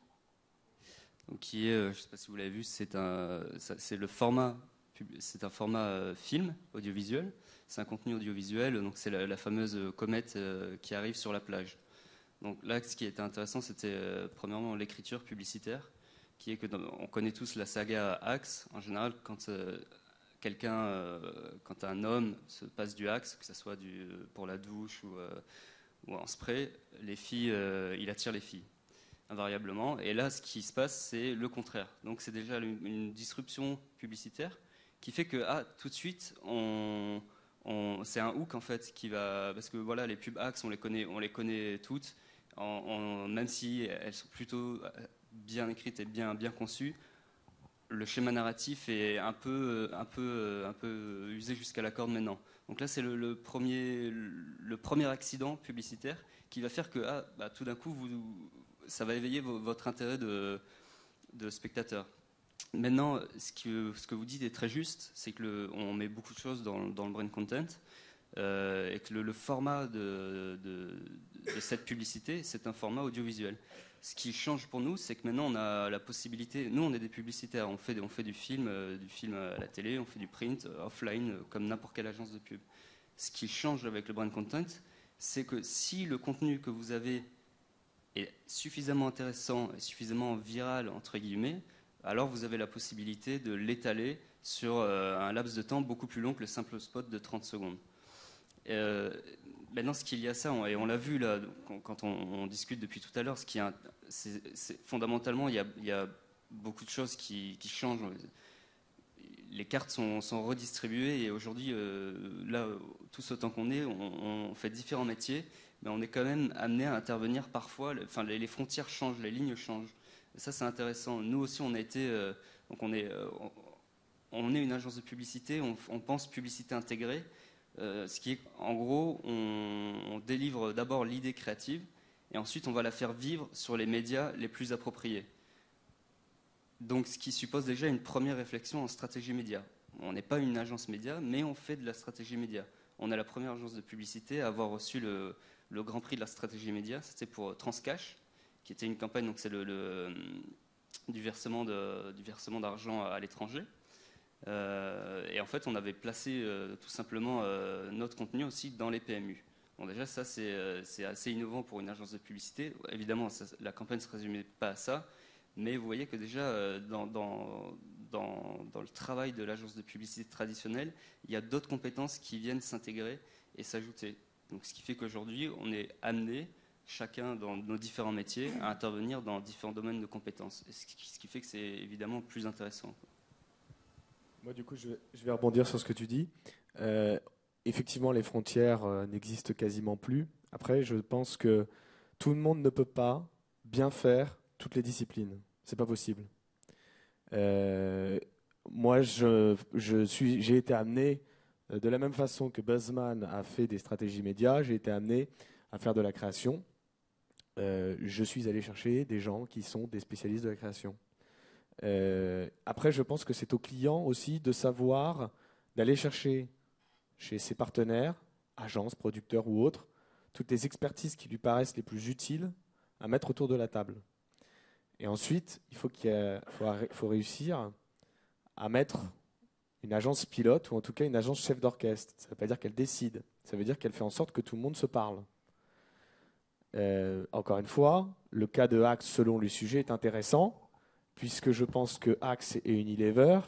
G: donc qui est, je ne sais pas si vous l'avez vu, c'est le format. C'est un format film audiovisuel, c'est un contenu audiovisuel, donc c'est la fameuse comète qui arrive sur la plage. Donc là, ce qui était intéressant, c'était premièrement l'écriture publicitaire, qui est que on connaît tous la saga Axe. En général, quand un homme se passe du Axe, que ce soit pour la douche ou en spray, les filles, il attire les filles, invariablement. Et là, ce qui se passe, c'est le contraire. Donc c'est déjà une disruption publicitaire qui fait que tout de suite, c'est un hook en fait qui va, parce que voilà, les pubs Axe, on les connaît toutes, même si elles sont plutôt bien écrites et bien conçues. Le schéma narratif est un peu usé jusqu'à la corde maintenant. Donc là, c'est le premier accident publicitaire qui va faire que tout d'un coup, ça va éveiller votre intérêt de spectateur. Maintenant, ce que vous dites est très juste, c'est qu'on met beaucoup de choses dans le brand content et que le format de cette publicité, c'est un format audiovisuel. Ce qui change pour nous, c'est que maintenant on a la possibilité. Nous, on est des publicitaires, on fait du film à la télé, on fait du print, offline, comme n'importe quelle agence de pub. Ce qui change avec le brand content, c'est que si le contenu que vous avez est suffisamment intéressant et suffisamment viral entre guillemets, alors vous avez la possibilité de l'étaler sur un laps de temps beaucoup plus long que le simple spot de 30 secondes. Maintenant, ce qu'il y a ça, et on l'a vu là quand on discute depuis tout à l'heure, c'est fondamentalement, il y a beaucoup de choses qui changent. Les cartes sont redistribuées et aujourd'hui, là, tous autant qu'on est, on fait différents métiers, mais on est quand même amené à intervenir parfois. Les frontières changent, les lignes changent. Et ça, c'est intéressant. Nous aussi, on a été, donc on est une agence de publicité. On pense publicité intégrée. Ce qui est, en gros, on délivre d'abord l'idée créative et ensuite on va la faire vivre sur les médias les plus appropriés. Donc ce qui suppose déjà une première réflexion en stratégie média. On n'est pas une agence média, mais on fait de la stratégie média. On est la première agence de publicité à avoir reçu le Grand Prix de la stratégie média. C'était pour Transcash, qui était une campagne, donc c'est du versement d'argent à l'étranger. Et en fait, on avait placé tout simplement notre contenu aussi dans les PMU. Bon, déjà, ça, c'est assez innovant pour une agence de publicité. Évidemment, la campagne ne se résumait pas à ça, mais vous voyez que déjà, dans le travail de l'agence de publicité traditionnelle, il y a d'autres compétences qui viennent s'intégrer et s'ajouter. Donc, ce qui fait qu'aujourd'hui, on est amené, chacun dans nos différents métiers, à intervenir dans différents domaines de compétences. Et ce qui fait que c'est évidemment plus intéressant.
D: Moi, du coup, je vais rebondir sur ce que tu dis. Effectivement, les frontières n'existent quasiment plus. Après, je pense que tout le monde ne peut pas bien faire toutes les disciplines. C'est pas possible. Moi, j'ai été amené, de la même façon que Buzzman a fait des stratégies médias, j'ai été amené à faire de la création. Je suis allé chercher des gens qui sont des spécialistes de la création. Après, je pense que c'est au client aussi de savoir, d'aller chercher chez ses partenaires, agences, producteurs ou autres, toutes les expertises qui lui paraissent les plus utiles à mettre autour de la table. Et ensuite, il faut réussir à mettre une agence pilote, ou en tout cas une agence chef d'orchestre. Ça ne veut pas dire qu'elle décide, ça veut dire qu'elle fait en sorte que tout le monde se parle. Encore une fois, le cas de Axe selon le sujet est intéressant, puisque je pense que Axe et Unilever,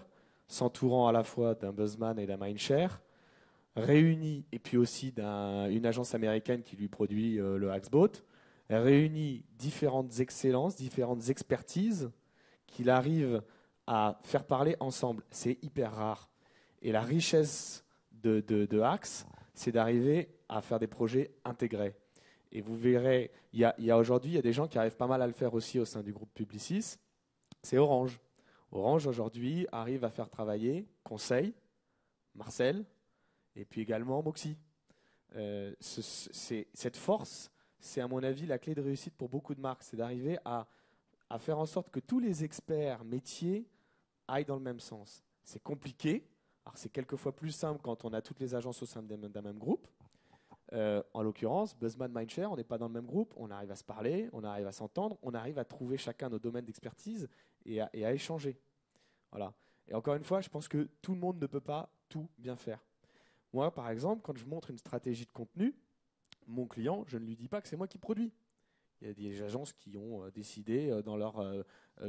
D: s'entourant à la fois d'un Buzzman et d'un Mindshare, réunis, et puis aussi d'une agence américaine qui lui produit le Axebot, réunit différentes excellences, différentes expertises qu'il arrive à faire parler ensemble. C'est hyper rare. Et la richesse de Axe, c'est d'arriver à faire des projets intégrés. Et vous verrez, aujourd'hui, il y a des gens qui arrivent pas mal à le faire aussi au sein du groupe Publicis. C'est Orange. Orange, aujourd'hui, arrive à faire travailler Conseil, Marcel, et puis également Moxie. Cette force, c'est à mon avis la clé de réussite pour beaucoup de marques. C'est d'arriver à faire en sorte que tous les experts métiers aillent dans le même sens. C'est compliqué. Alors c'est quelquefois plus simple quand on a toutes les agences au sein d'un même groupe. En l'occurrence, Buzzman, Mindshare, on n'est pas dans le même groupe, on arrive à se parler, on arrive à s'entendre, on arrive à trouver chacun nos domaines d'expertise et à échanger. Voilà. Et encore une fois, je pense que tout le monde ne peut pas tout bien faire. Moi, par exemple, quand je montre une stratégie de contenu, mon client, je ne lui dis pas que c'est moi qui produis. Il y a des agences qui ont décidé dans leur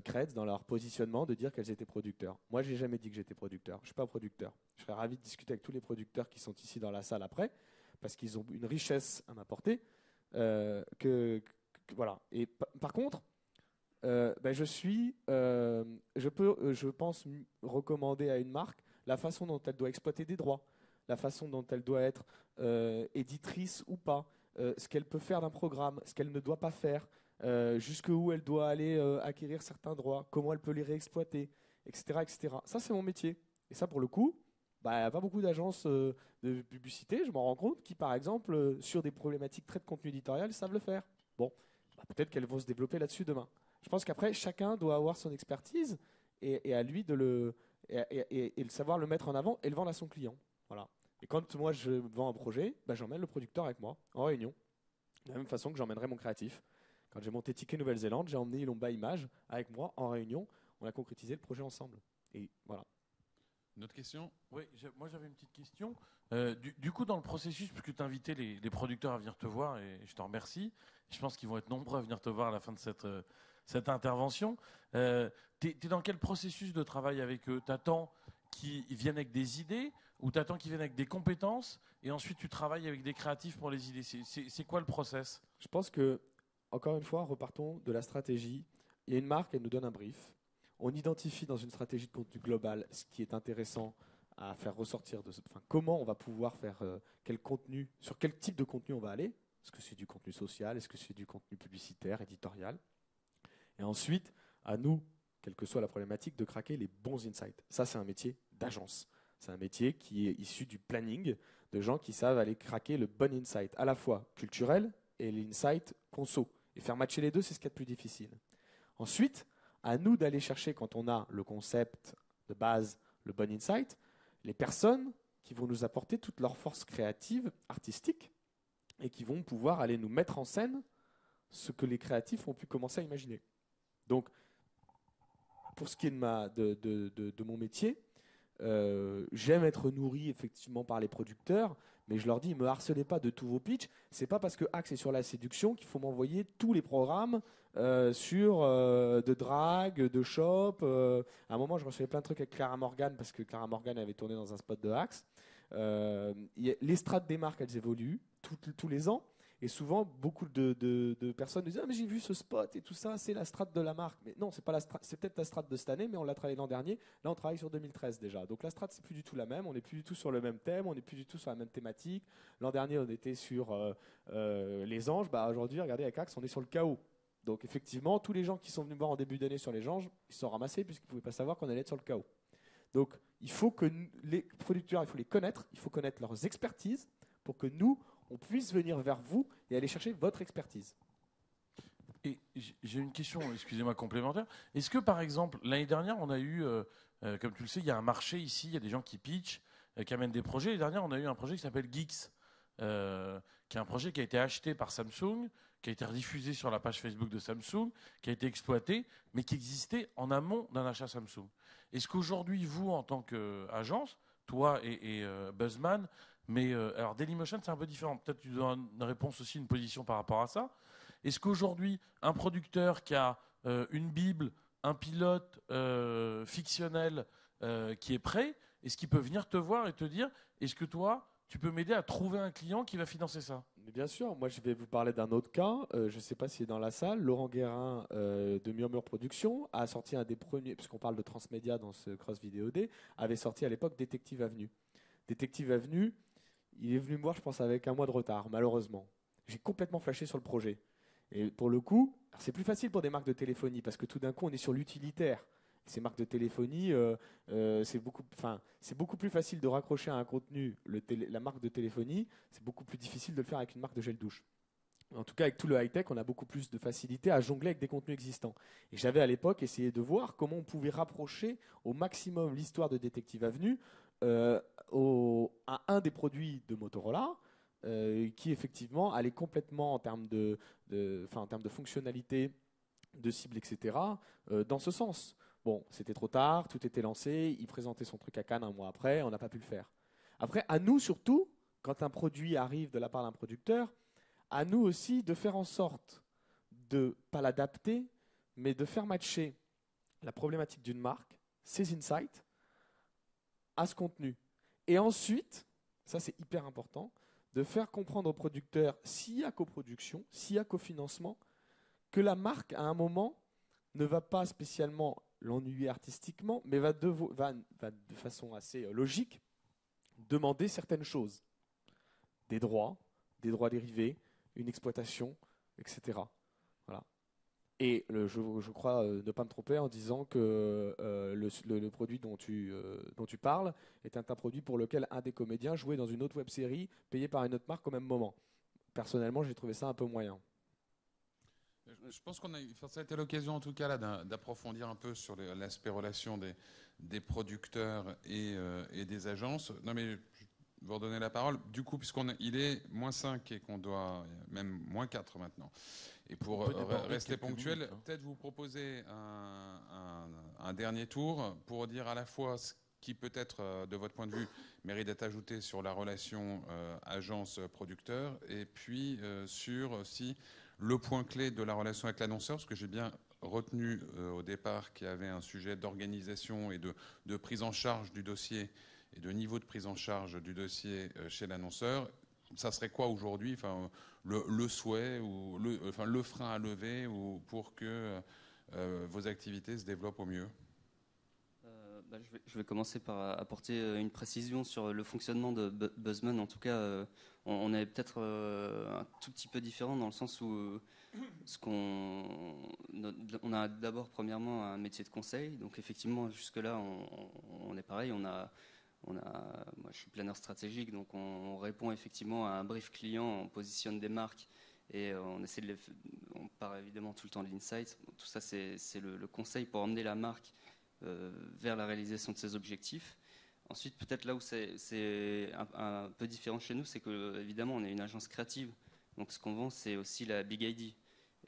D: creds, dans leur positionnement, de dire qu'elles étaient producteurs. Moi, je n'ai jamais dit que j'étais producteur. Je ne suis pas producteur. Je serais ravi de discuter avec tous les producteurs qui sont ici dans la salle après, parce qu'ils ont une richesse à m'apporter. Voilà. Et par contre, je pense recommander à une marque la façon dont elle doit exploiter des droits, la façon dont elle doit être éditrice ou pas, ce qu'elle peut faire d'un programme, ce qu'elle ne doit pas faire, jusqu'où elle doit aller acquérir certains droits, comment elle peut les réexploiter, etc., etc. Ça, c'est mon métier. Et ça, pour le coup, il n'y a pas beaucoup d'agences de publicité, je m'en rends compte, qui, par exemple, sur des problématiques très de contenu éditorial, savent le faire. Bon, peut-être qu'elles vont se développer là-dessus demain. Je pense qu'après, chacun doit avoir son expertise et à lui de le savoir le mettre en avant et le vendre à son client. Voilà. Et quand moi je vends un projet, j'emmène le producteur avec moi en réunion. De la même façon que j'emmènerai mon créatif. Quand j'ai monté Ticket Nouvelle-Zélande, j'ai emmené Ilomba Image avec moi en réunion. On a concrétisé le projet ensemble. Et voilà.
C: Une autre question?
A: Oui, moi j'avais une petite question. Du coup, dans le processus, puisque tu as invité les producteurs à venir te voir, et je te remercie, je pense qu'ils vont être nombreux à venir te voir à la fin de cette intervention. Tu es dans quel processus de travail avec eux? Tu attends qu'ils viennent avec des idées ou tu attends qu'ils viennent avec des compétences et ensuite tu travailles avec des créatifs pour les idées? C'est quoi le process?
D: Je pense que, encore une fois, repartons de la stratégie. Il y a une marque, elle nous donne un brief. On identifie dans une stratégie de contenu global ce qui est intéressant à faire ressortir comment on va pouvoir faire quel contenu, sur quel type de contenu on va aller. Est-ce que c'est du contenu social? Est-ce que c'est du contenu publicitaire, éditorial? Et ensuite, à nous, quelle que soit la problématique, de craquer les bons insights. Ça, c'est un métier d'agence. C'est un métier qui est issu du planning, de gens qui savent aller craquer le bon insight, à la fois culturel et l'insight conso. Et faire matcher les deux, c'est ce qu'il y a de plus difficile. Ensuite, à nous d'aller chercher, quand on a le concept de base, le bon insight, les personnes qui vont nous apporter toute leur force créative, artistique, et qui vont pouvoir aller nous mettre en scène ce que les créatifs ont pu commencer à imaginer. Donc, pour ce qui est de mon métier, j'aime être nourri effectivement par les producteurs, mais je leur dis, ne me harcelez pas de tous vos pitchs. C'est pas parce que Axe est sur la séduction qu'il faut m'envoyer tous les programmes de drague, de shop. À un moment, je recevais plein de trucs avec Clara Morgan parce que Clara Morgan avait tourné dans un spot de Axe. Les strates des marques, elles évoluent tous les ans. Et souvent, beaucoup de personnes nous disent « Ah, mais j'ai vu ce spot et tout ça, c'est la strate de la marque. » Mais non, c'est peut-être la strate de cette année, mais on l'a travaillé l'an dernier. Là, on travaille sur 2013 déjà. Donc la strate, c'est plus du tout la même. On n'est plus du tout sur le même thème, on n'est plus du tout sur la même thématique. L'an dernier, on était sur les anges. Aujourd'hui, regardez, avec Axe, on est sur le chaos. Donc effectivement, tous les gens qui sont venus voir en début d'année sur les anges, ils se sont ramassés puisqu'ils ne pouvaient pas savoir qu'on allait être sur le chaos. Donc il faut que les producteurs, il faut les connaître, il faut connaître leurs expertises pour que nous, on puisse venir vers vous et aller chercher votre expertise.
A: Et j'ai une question, excusez-moi, complémentaire. Est-ce que, par exemple, l'année dernière, on a eu, comme tu le sais, il y a un marché ici, il y a des gens qui pitchent, qui amènent des projets. L'année dernière, on a eu un projet qui s'appelle Geeks, qui est un projet qui a été acheté par Samsung, qui a été rediffusé sur la page Facebook de Samsung, qui a été exploité, mais qui existait en amont d'un achat Samsung. Est-ce qu'aujourd'hui, vous, en tant qu'agence, toi et Buzzman, mais alors Dailymotion, c'est un peu différent. Peut-être tu donnes une réponse aussi, une position par rapport à ça. Est-ce qu'aujourd'hui, un producteur qui a une Bible, un pilote fictionnel qui est prêt, est-ce qu'il peut venir te voir et te dire, est-ce que toi, tu peux m'aider à trouver un client qui va financer ça?
D: Mais bien sûr, moi je vais vous parler d'un autre cas. Je ne sais pas s'il est dans la salle. Laurent Guérin de Murmure Productions a sorti un des premiers, puisqu'on parle de transmédia dans ce Cross Vidéo D, avait sorti à l'époque Détective Avenue. Détective Avenue, il est venu me voir, je pense, avec un mois de retard, malheureusement. J'ai complètement flashé sur le projet. Et pour le coup, c'est plus facile pour des marques de téléphonie, parce que tout d'un coup, on est sur l'utilitaire. Ces marques de téléphonie, c'est beaucoup plus facile de raccrocher à un contenu. La marque de téléphonie, c'est beaucoup plus difficile de le faire avec une marque de gel douche. En tout cas, avec tout le high-tech, on a beaucoup plus de facilité à jongler avec des contenus existants. Et j'avais à l'époque essayé de voir comment on pouvait rapprocher au maximum l'histoire de Détective Avenue à un des produits de Motorola, qui effectivement allait complètement en termes de fonctionnalité, de cible, etc., dans ce sens. Bon, c'était trop tard, tout était lancé, il présentait son truc à Cannes un mois après, on n'a pas pu le faire. Après, à nous surtout, quand un produit arrive de la part d'un producteur, à nous aussi de faire en sorte de, pas l'adapter, mais de faire matcher la problématique d'une marque, ses insights, à ce contenu. Et ensuite, ça c'est hyper important, de faire comprendre aux producteurs, s'il y a coproduction, s'il y a cofinancement, que la marque, à un moment, ne va pas spécialement l'ennuyer artistiquement, mais va de façon assez logique demander certaines choses. Des droits dérivés, une exploitation, etc. Voilà. Et je crois ne pas me tromper en disant que le produit dont tu parles est un produit pour lequel un des comédiens jouait dans une autre web-série payée par une autre marque au même moment. Personnellement, j'ai trouvé ça un peu moyen.
C: Je pense ça a été l'occasion en tout cas là d'approfondir un peu sur l'aspect relation des producteurs et des agences. Non mais je vais vous redonner la parole. Du coup, puisqu'il est -5 et qu'on doit même -4 maintenant. Et pour rester ponctuel,
A: minutes, hein.
C: Peut-être vous proposer un dernier tour pour dire à la fois ce qui peut-être, de votre point de vue, mérite d'être ajouté sur la relation agence-producteur et puis sur aussi le point clé de la relation avec l'annonceur, parce que j'ai bien retenu au départ qu'il y avait un sujet d'organisation et de prise en charge du dossier et de niveau de prise en charge du dossier chez l'annonceur. Ça serait quoi aujourd'hui, le souhait ou le frein à lever pour que vos activités se développent au mieux?
G: Je vais commencer par apporter une précision sur le fonctionnement de Buzzman. En tout cas, on est peut-être un tout petit peu différent dans le sens où on a d'abord premièrement un métier de conseil. Donc effectivement, jusque-là, on est pareil. Moi, je suis planeur stratégique, donc on répond effectivement à un brief client, on positionne des marques et on part évidemment tout le temps de l'insight. Tout ça, c'est le conseil pour emmener la marque vers la réalisation de ses objectifs. Ensuite, peut-être là où c'est un peu différent chez nous, c'est que évidemment on est une agence créative. Donc ce qu'on vend, c'est aussi la Big ID.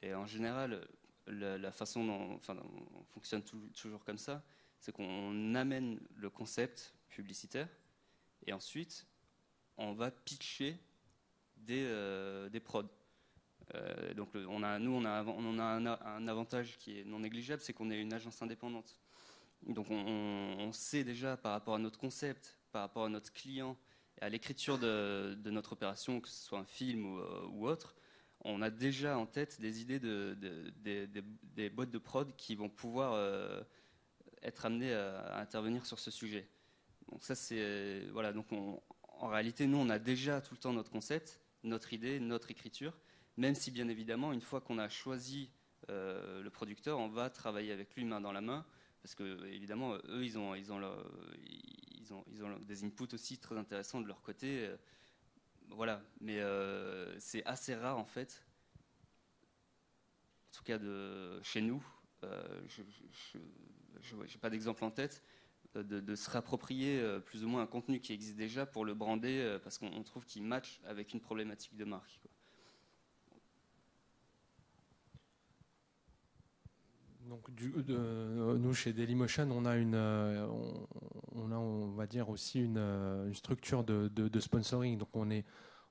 G: Et en général, la façon dont on fonctionne toujours comme ça, c'est qu'on amène le concept publicitaire et ensuite on va pitcher des prods. Donc on a un avantage qui est non négligeable, c'est qu'on est une agence indépendante. Donc on sait déjà par rapport à notre concept, par rapport à notre client, et à l'écriture de notre opération, que ce soit un film ou autre, on a déjà en tête des idées des boîtes de prod qui vont pouvoir être amenées à intervenir sur ce sujet. Donc ça c'est voilà. Donc en réalité nous on a déjà tout le temps notre concept, notre idée, notre écriture, même si bien évidemment une fois qu'on a choisi le producteur, on va travailler avec lui main dans la main. Parce que évidemment, eux, ils ont des inputs aussi très intéressants de leur côté. Voilà, mais c'est assez rare en fait. En tout cas, chez nous, je n'ai pas d'exemple en tête de se réapproprier plus ou moins un contenu qui existe déjà pour le brander parce qu'on trouve qu'il match avec une problématique de marque, quoi.
F: Donc, nous, chez Dailymotion, on a on va dire aussi une structure de sponsoring. Donc, on est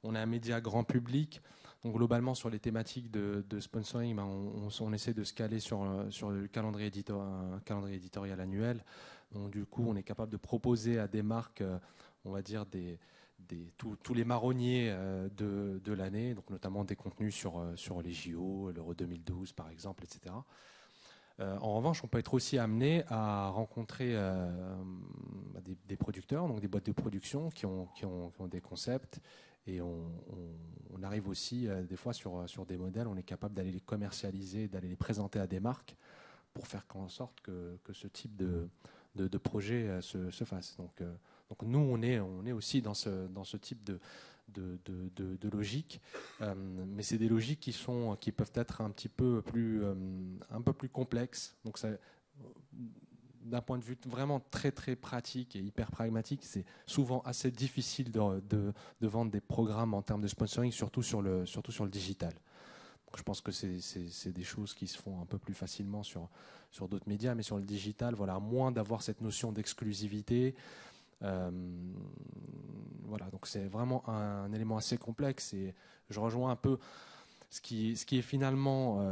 F: un média grand public. Donc, globalement, sur les thématiques de sponsoring, on essaie de se caler sur le calendrier éditorial annuel. Donc, du coup, on est capable de proposer à des marques, on va dire, tous les marronniers de l'année, donc notamment des contenus sur les JO, l'Euro 2012, par exemple, etc. En revanche, on peut être aussi amené à rencontrer des producteurs, donc des boîtes de production qui ont des concepts, et on arrive aussi des fois sur des modèles, on est capable d'aller les commercialiser, d'aller les présenter à des marques pour faire en sorte que ce type de projet se fasse. Donc nous, on est aussi dans ce type de logique, mais c'est des logiques qui peuvent être un peu plus complexes. Donc d'un point de vue vraiment très très pratique et hyper pragmatique, c'est souvent assez difficile de vendre des programmes en termes de sponsoring, surtout sur le digital. Donc je pense que c'est des choses qui se font un peu plus facilement sur d'autres médias, mais sur le digital, voilà, à moins d'avoir cette notion d'exclusivité. Voilà, donc c'est vraiment un élément assez complexe, et je rejoins un peu ce qui est finalement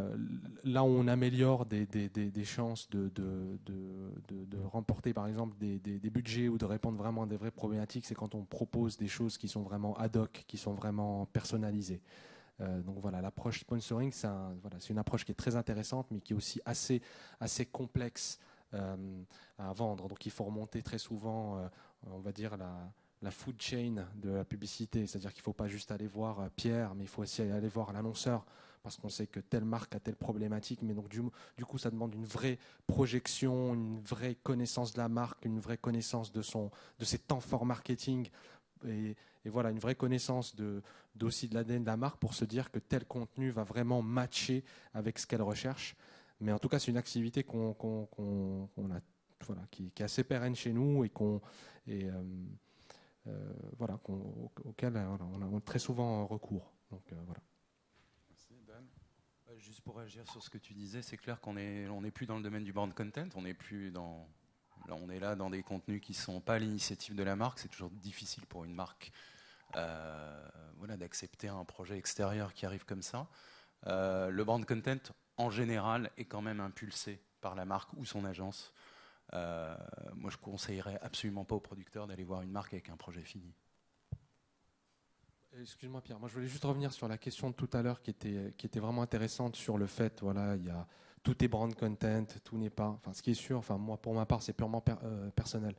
F: là où on améliore des chances de remporter par exemple des budgets ou de répondre vraiment à des vraies problématiques, c'est quand on propose des choses qui sont vraiment ad hoc, qui sont vraiment personnalisées. Donc voilà, l'approche sponsoring, c'est une approche qui est très intéressante, mais qui est aussi assez complexe à vendre. Donc il faut remonter très souvent, on va dire, la food chain de la publicité, c'est-à-dire qu'il ne faut pas juste aller voir Pierre, mais il faut aussi aller voir l'annonceur, parce qu'on sait que telle marque a telle problématique, mais donc du coup ça demande une vraie projection, une vraie connaissance de la marque, une vraie connaissance de ses temps forts marketing, et voilà, une vraie connaissance aussi de l'ADN de la marque pour se dire que tel contenu va vraiment matcher avec ce qu'elle recherche. Mais en tout cas, c'est une activité qu'on a, voilà, qui est assez pérenne chez nous et auquel on a très souvent recours. Donc, voilà.
B: Merci, Dan. Juste pour réagir sur ce que tu disais, c'est clair qu'on n'est plus dans le domaine du brand content, on est là dans des contenus qui ne sont pas à l'initiative de la marque. C'est toujours difficile pour une marque d'accepter un projet extérieur qui arrive comme ça. Le brand content, en général, est quand même impulsé par la marque ou son agence. Moi, je conseillerais absolument pas aux producteurs d'aller voir une marque avec un projet fini.
F: Excuse-moi Pierre, moi je voulais juste revenir sur la question de tout à l'heure qui était vraiment intéressante sur le fait, voilà, tout est brand content, tout n'est pas. Enfin, ce qui est sûr, enfin moi pour ma part, c'est purement personnel.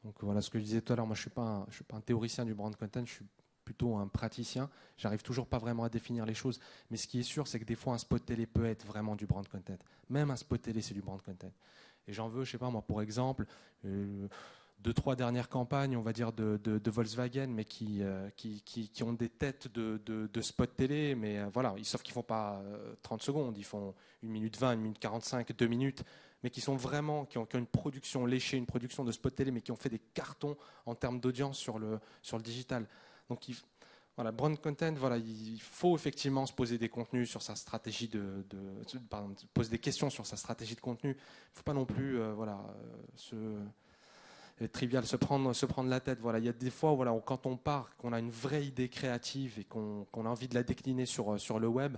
F: Donc voilà, ce que je disais tout à l'heure, moi je suis pas un théoricien du brand content, je suis plutôt un praticien. J'arrive toujours pas vraiment à définir les choses, mais ce qui est sûr, c'est que des fois un spot télé peut être vraiment du brand content. Même un spot télé, c'est du brand content. Et j'en veux, je sais pas moi, pour exemple. 2-3 dernières campagnes, on va dire, de Volkswagen, mais qui ont des têtes de spot télé, mais voilà, sauf qu'ils ne font pas 30 secondes, ils font 1 minute 20, 1 minute 45, 2 minutes, mais qui ont une production léchée, une production de spot télé, mais qui ont fait des cartons en termes d'audience sur le digital. Donc, voilà, brand content, voilà, il faut effectivement se poser des contenus sur sa stratégie poser des questions sur sa stratégie de contenu. Il ne faut pas non plus, trivial, se prendre la tête. Voilà. Il y a des fois, voilà, quand on part, qu'on a une vraie idée créative et qu'on a envie de la décliner sur le web,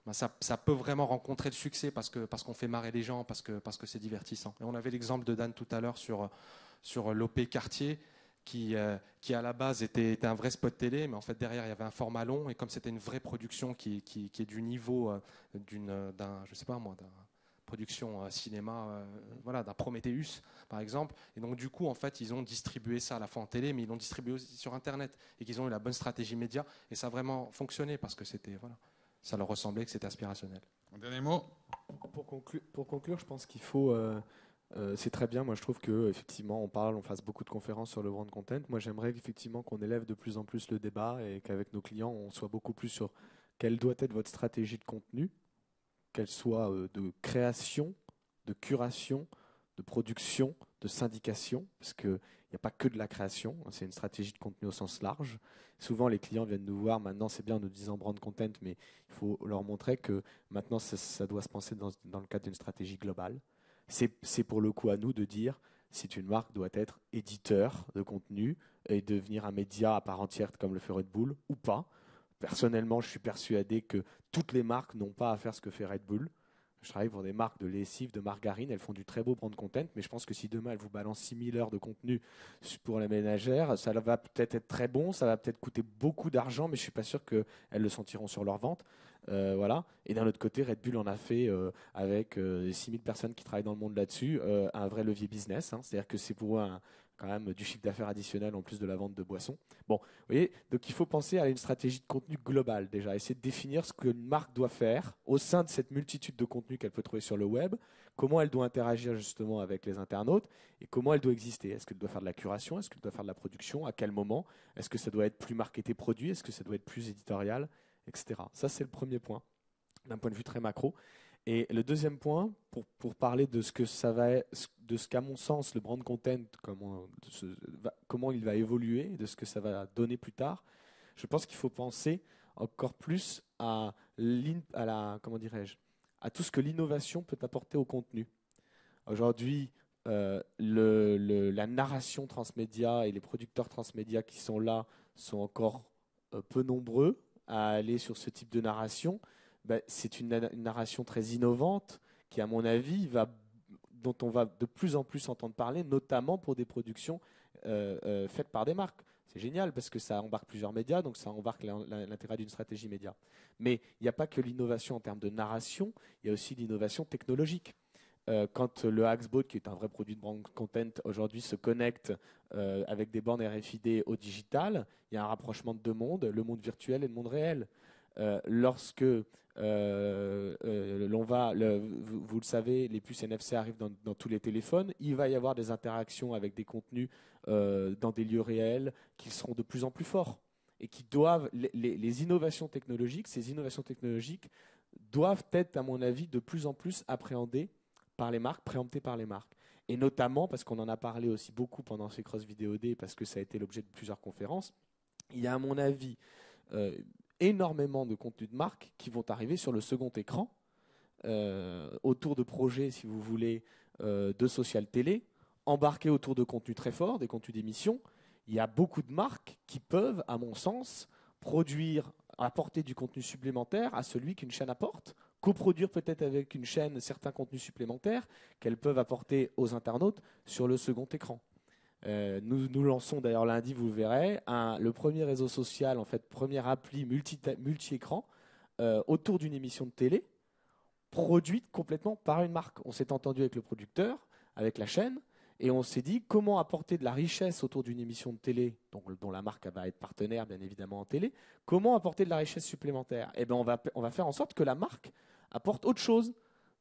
F: ben ça peut vraiment rencontrer le succès parce qu'on fait marrer les gens, parce que c'est divertissant. Et on avait l'exemple de Dan tout à l'heure sur l'OP Cartier, qui à la base était un vrai spot télé, mais en fait derrière il y avait un format long, et comme c'était une vraie production qui est du niveau d'un production cinéma, voilà, d'un Prometheus par exemple, et donc du coup en fait ils ont distribué ça à la fois en télé, mais ils l'ont distribué aussi sur internet, et qu'ils ont eu la bonne stratégie média, et ça a vraiment fonctionné parce que ça leur ressemblait, que c'était aspirationnel.
C: Un dernier mot.
D: Pour conclure, je pense qu'il faut c'est très bien. Moi, je trouve que effectivement, on fasse beaucoup de conférences sur le brand content. Moi, j'aimerais effectivement qu'on élève de plus en plus le débat, et qu'avec nos clients, on soit beaucoup plus sur quelle doit être votre stratégie de contenu, qu'elle soit de création, de curation, de production, de syndication, parce qu'il n'y a pas que de la création, c'est une stratégie de contenu au sens large. Souvent, les clients viennent nous voir, maintenant c'est bien en nous disant brand content, mais il faut leur montrer que maintenant ça doit se penser dans le cadre d'une stratégie globale. C'est pour le coup à nous de dire si une marque doit être éditeur de contenu et devenir un média à part entière comme le fait Red Bull ou pas. Personnellement, je suis persuadé que toutes les marques n'ont pas à faire ce que fait Red Bull. Je travaille pour des marques de lessive, de margarine, elles font du très beau brand content, mais je pense que si demain elles vous balancent 6000 heures de contenu pour les ménagères, ça va peut-être être très bon, ça va peut-être coûter beaucoup d'argent, mais je ne suis pas sûr qu'elles le sentiront sur leur vente. Voilà. Et d'un autre côté, Red Bull en a fait avec 6000 personnes qui travaillent dans le monde là-dessus, un vrai levier business. C'est-à-dire que c'est pour eux quand même du chiffre d'affaires additionnel en plus de la vente de boissons. Bon, vous voyez, donc il faut penser à une stratégie de contenu globale déjà, essayer de définir ce qu'une marque doit faire au sein de cette multitude de contenus qu'elle peut trouver sur le web, comment elle doit interagir justement avec les internautes et comment elle doit exister. Est-ce qu'elle doit faire de la curation? Est-ce qu'elle doit faire de la production? À quel moment? Est-ce que ça doit être plus marketé produit? Est-ce que ça doit être plus éditorial, etc. Ça, c'est le premier point, d'un point de vue très macro. Et le deuxième point, pour parler de ce qu'à mon sens le brand content, comment il va évoluer, de ce que ça va donner plus tard, je pense qu'il faut penser encore plus à tout ce que l'innovation peut apporter au contenu. Aujourd'hui, la narration transmédia et les producteurs transmédia qui sont là sont encore peu nombreux. à aller sur ce type de narration, c'est une narration très innovante qui, à mon avis, dont on va de plus en plus entendre parler, notamment pour des productions faites par des marques. C'est génial parce que ça embarque plusieurs médias, donc ça embarque l'intérêt d'une stratégie média. Mais il n'y a pas que l'innovation en termes de narration, il y a aussi l'innovation technologique. Quand le Axbot, qui est un vrai produit de brand content, aujourd'hui se connecte avec des bornes RFID au digital, il y a un rapprochement de deux mondes, le monde virtuel et le monde réel. Lorsque vous le savez, les puces NFC arrivent dans tous les téléphones, il va y avoir des interactions avec des contenus dans des lieux réels qui seront de plus en plus forts et qui doivent, les innovations technologiques, ces innovations technologiques doivent être, à mon avis, de plus en plus appréhendées par les marques, préemptées par les marques. Et notamment, parce qu'on en a parlé aussi beaucoup pendant ces Cross Video Day, parce que ça a été l'objet de plusieurs conférences, il y a, à mon avis, énormément de contenus de marque qui vont arriver sur le second écran autour de projets, si vous voulez, de social télé, embarqués autour de contenus très forts, des contenus d'émissions. Il y a beaucoup de marques qui peuvent, à mon sens, apporter du contenu supplémentaire à celui qu'une chaîne apporte, coproduire peut-être avec une chaîne certains contenus supplémentaires qu'elles peuvent apporter aux internautes sur le second écran. Nous lançons d'ailleurs lundi, vous le verrez, le premier réseau social, en fait, première appli multi-écran autour d'une émission de télé produite complètement par une marque. On s'est entendu avec le producteur, avec la chaîne, et on s'est dit comment apporter de la richesse autour d'une émission de télé, dont la marque va être partenaire bien évidemment en télé, comment apporter de la richesse supplémentaire. Eh bien, on va faire en sorte que la marque apporte autre chose,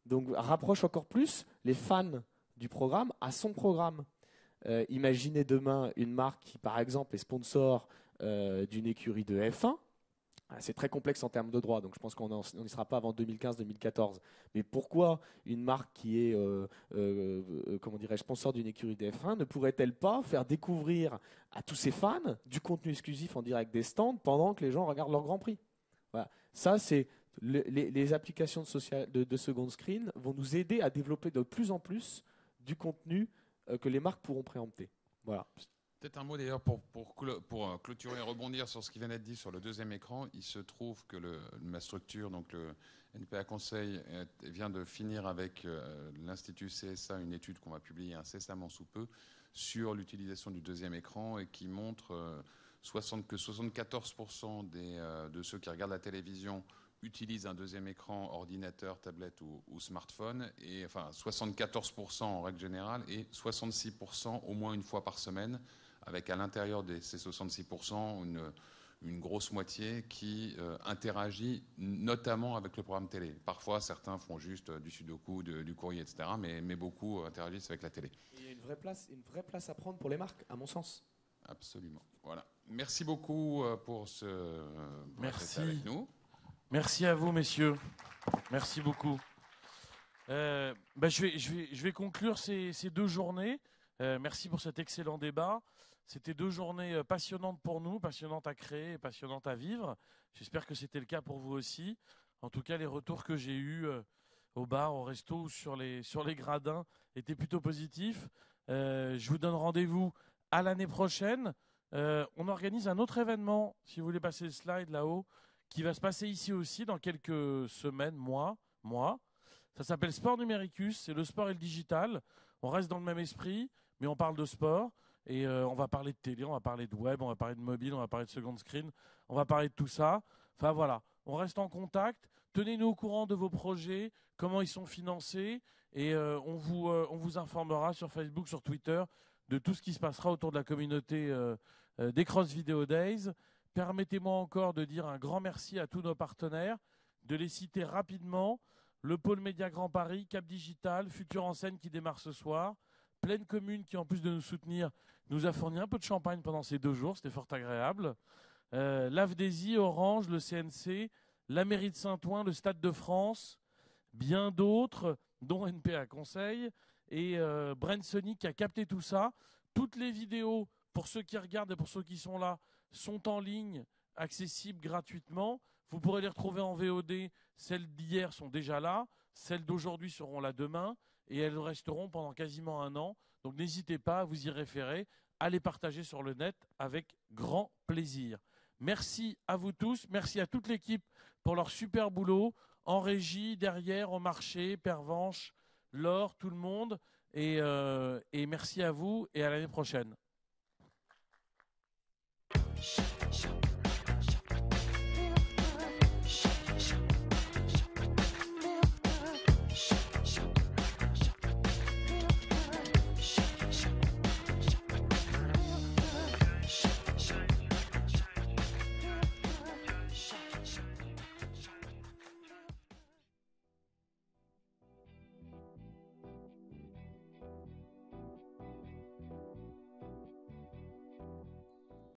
D: donc rapproche encore plus les fans du programme à son programme. Imaginez demain une marque qui, par exemple, est sponsor d'une écurie de F1. C'est très complexe en termes de droit, donc je pense qu'on n'y sera pas avant 2015-2014. Mais pourquoi une marque qui est sponsor d'une écurie de F1 ne pourrait-elle pas faire découvrir à tous ses fans du contenu exclusif en direct des stands pendant que les gens regardent leur Grand Prix? Voilà. Ça, c'est les applications de second screen vont nous aider à développer de plus en plus du contenu que les marques pourront préempter. Voilà.
C: Peut-être un mot d'ailleurs pour clôturer et rebondir sur ce qui vient d'être dit sur le deuxième écran. Il se trouve que ma structure, donc le NPA Conseil, vient de finir avec l'Institut CSA une étude qu'on va publier incessamment sous peu sur l'utilisation du deuxième écran et qui montre que 74% de ceux qui regardent la télévision utilisent un deuxième écran, ordinateur, tablette ou smartphone, et enfin 74% en règle générale et 66% au moins une fois par semaine, avec à l'intérieur de ces 66% une grosse moitié qui interagit notamment avec le programme télé. Parfois, certains font juste du sudoku, du courrier, etc., mais beaucoup interagissent avec la télé.
D: Il y a une vraie place à prendre pour les marques, à mon sens.
C: Absolument. Voilà. Merci beaucoup pour
A: Merci
C: avec nous.
A: Merci à vous, messieurs. Merci beaucoup. Je vais conclure ces 2 journées. Merci pour cet excellent débat. C'était 2 journées passionnantes pour nous, passionnantes à créer et passionnantes à vivre. J'espère que c'était le cas pour vous aussi. En tout cas, les retours que j'ai eus au bar, au resto ou sur les gradins étaient plutôt positifs. Je vous donne rendez-vous à l'année prochaine. On organise un autre événement, si vous voulez passer le slide là-haut, qui va se passer ici aussi dans quelques semaines, mois. Ça s'appelle Sport Numericus, c'est le sport et le digital. On reste dans le même esprit, mais on parle de sport. Et on va parler de télé, on va parler de web, on va parler de mobile, on va parler de second screen, on va parler de tout ça. Enfin voilà, on reste en contact. Tenez-nous au courant de vos projets, comment ils sont financés. Et on vous informera sur Facebook, sur Twitter, de tout ce qui se passera autour de la communauté des Cross Video Days. Permettez-moi encore de dire un grand merci à tous nos partenaires, de les citer rapidement. Le Pôle Média Grand Paris, Cap Digital, Futur en Scène qui démarre ce soir, Pleine Commune qui, en plus de nous soutenir, nous a fourni un peu de champagne pendant ces 2 jours, c'était fort agréable. L'AFDESI, Orange, le CNC, la mairie de Saint-Ouen, le Stade de France, bien d'autres, dont NPA Conseil, et Brand Sony qui a capté tout ça. Toutes les vidéos, pour ceux qui regardent et pour ceux qui sont là, sont en ligne, accessibles gratuitement. Vous pourrez les retrouver en VOD. Celles d'hier sont déjà là. Celles d'aujourd'hui seront là demain. Et elles resteront pendant quasiment 1 an. Donc n'hésitez pas à vous y référer, à les partager sur le net avec grand plaisir. Merci à vous tous. Merci à toute l'équipe pour leur super boulot. En régie, derrière, au marché, Pervenche, Laure, tout le monde. Et merci à vous et à l'année prochaine.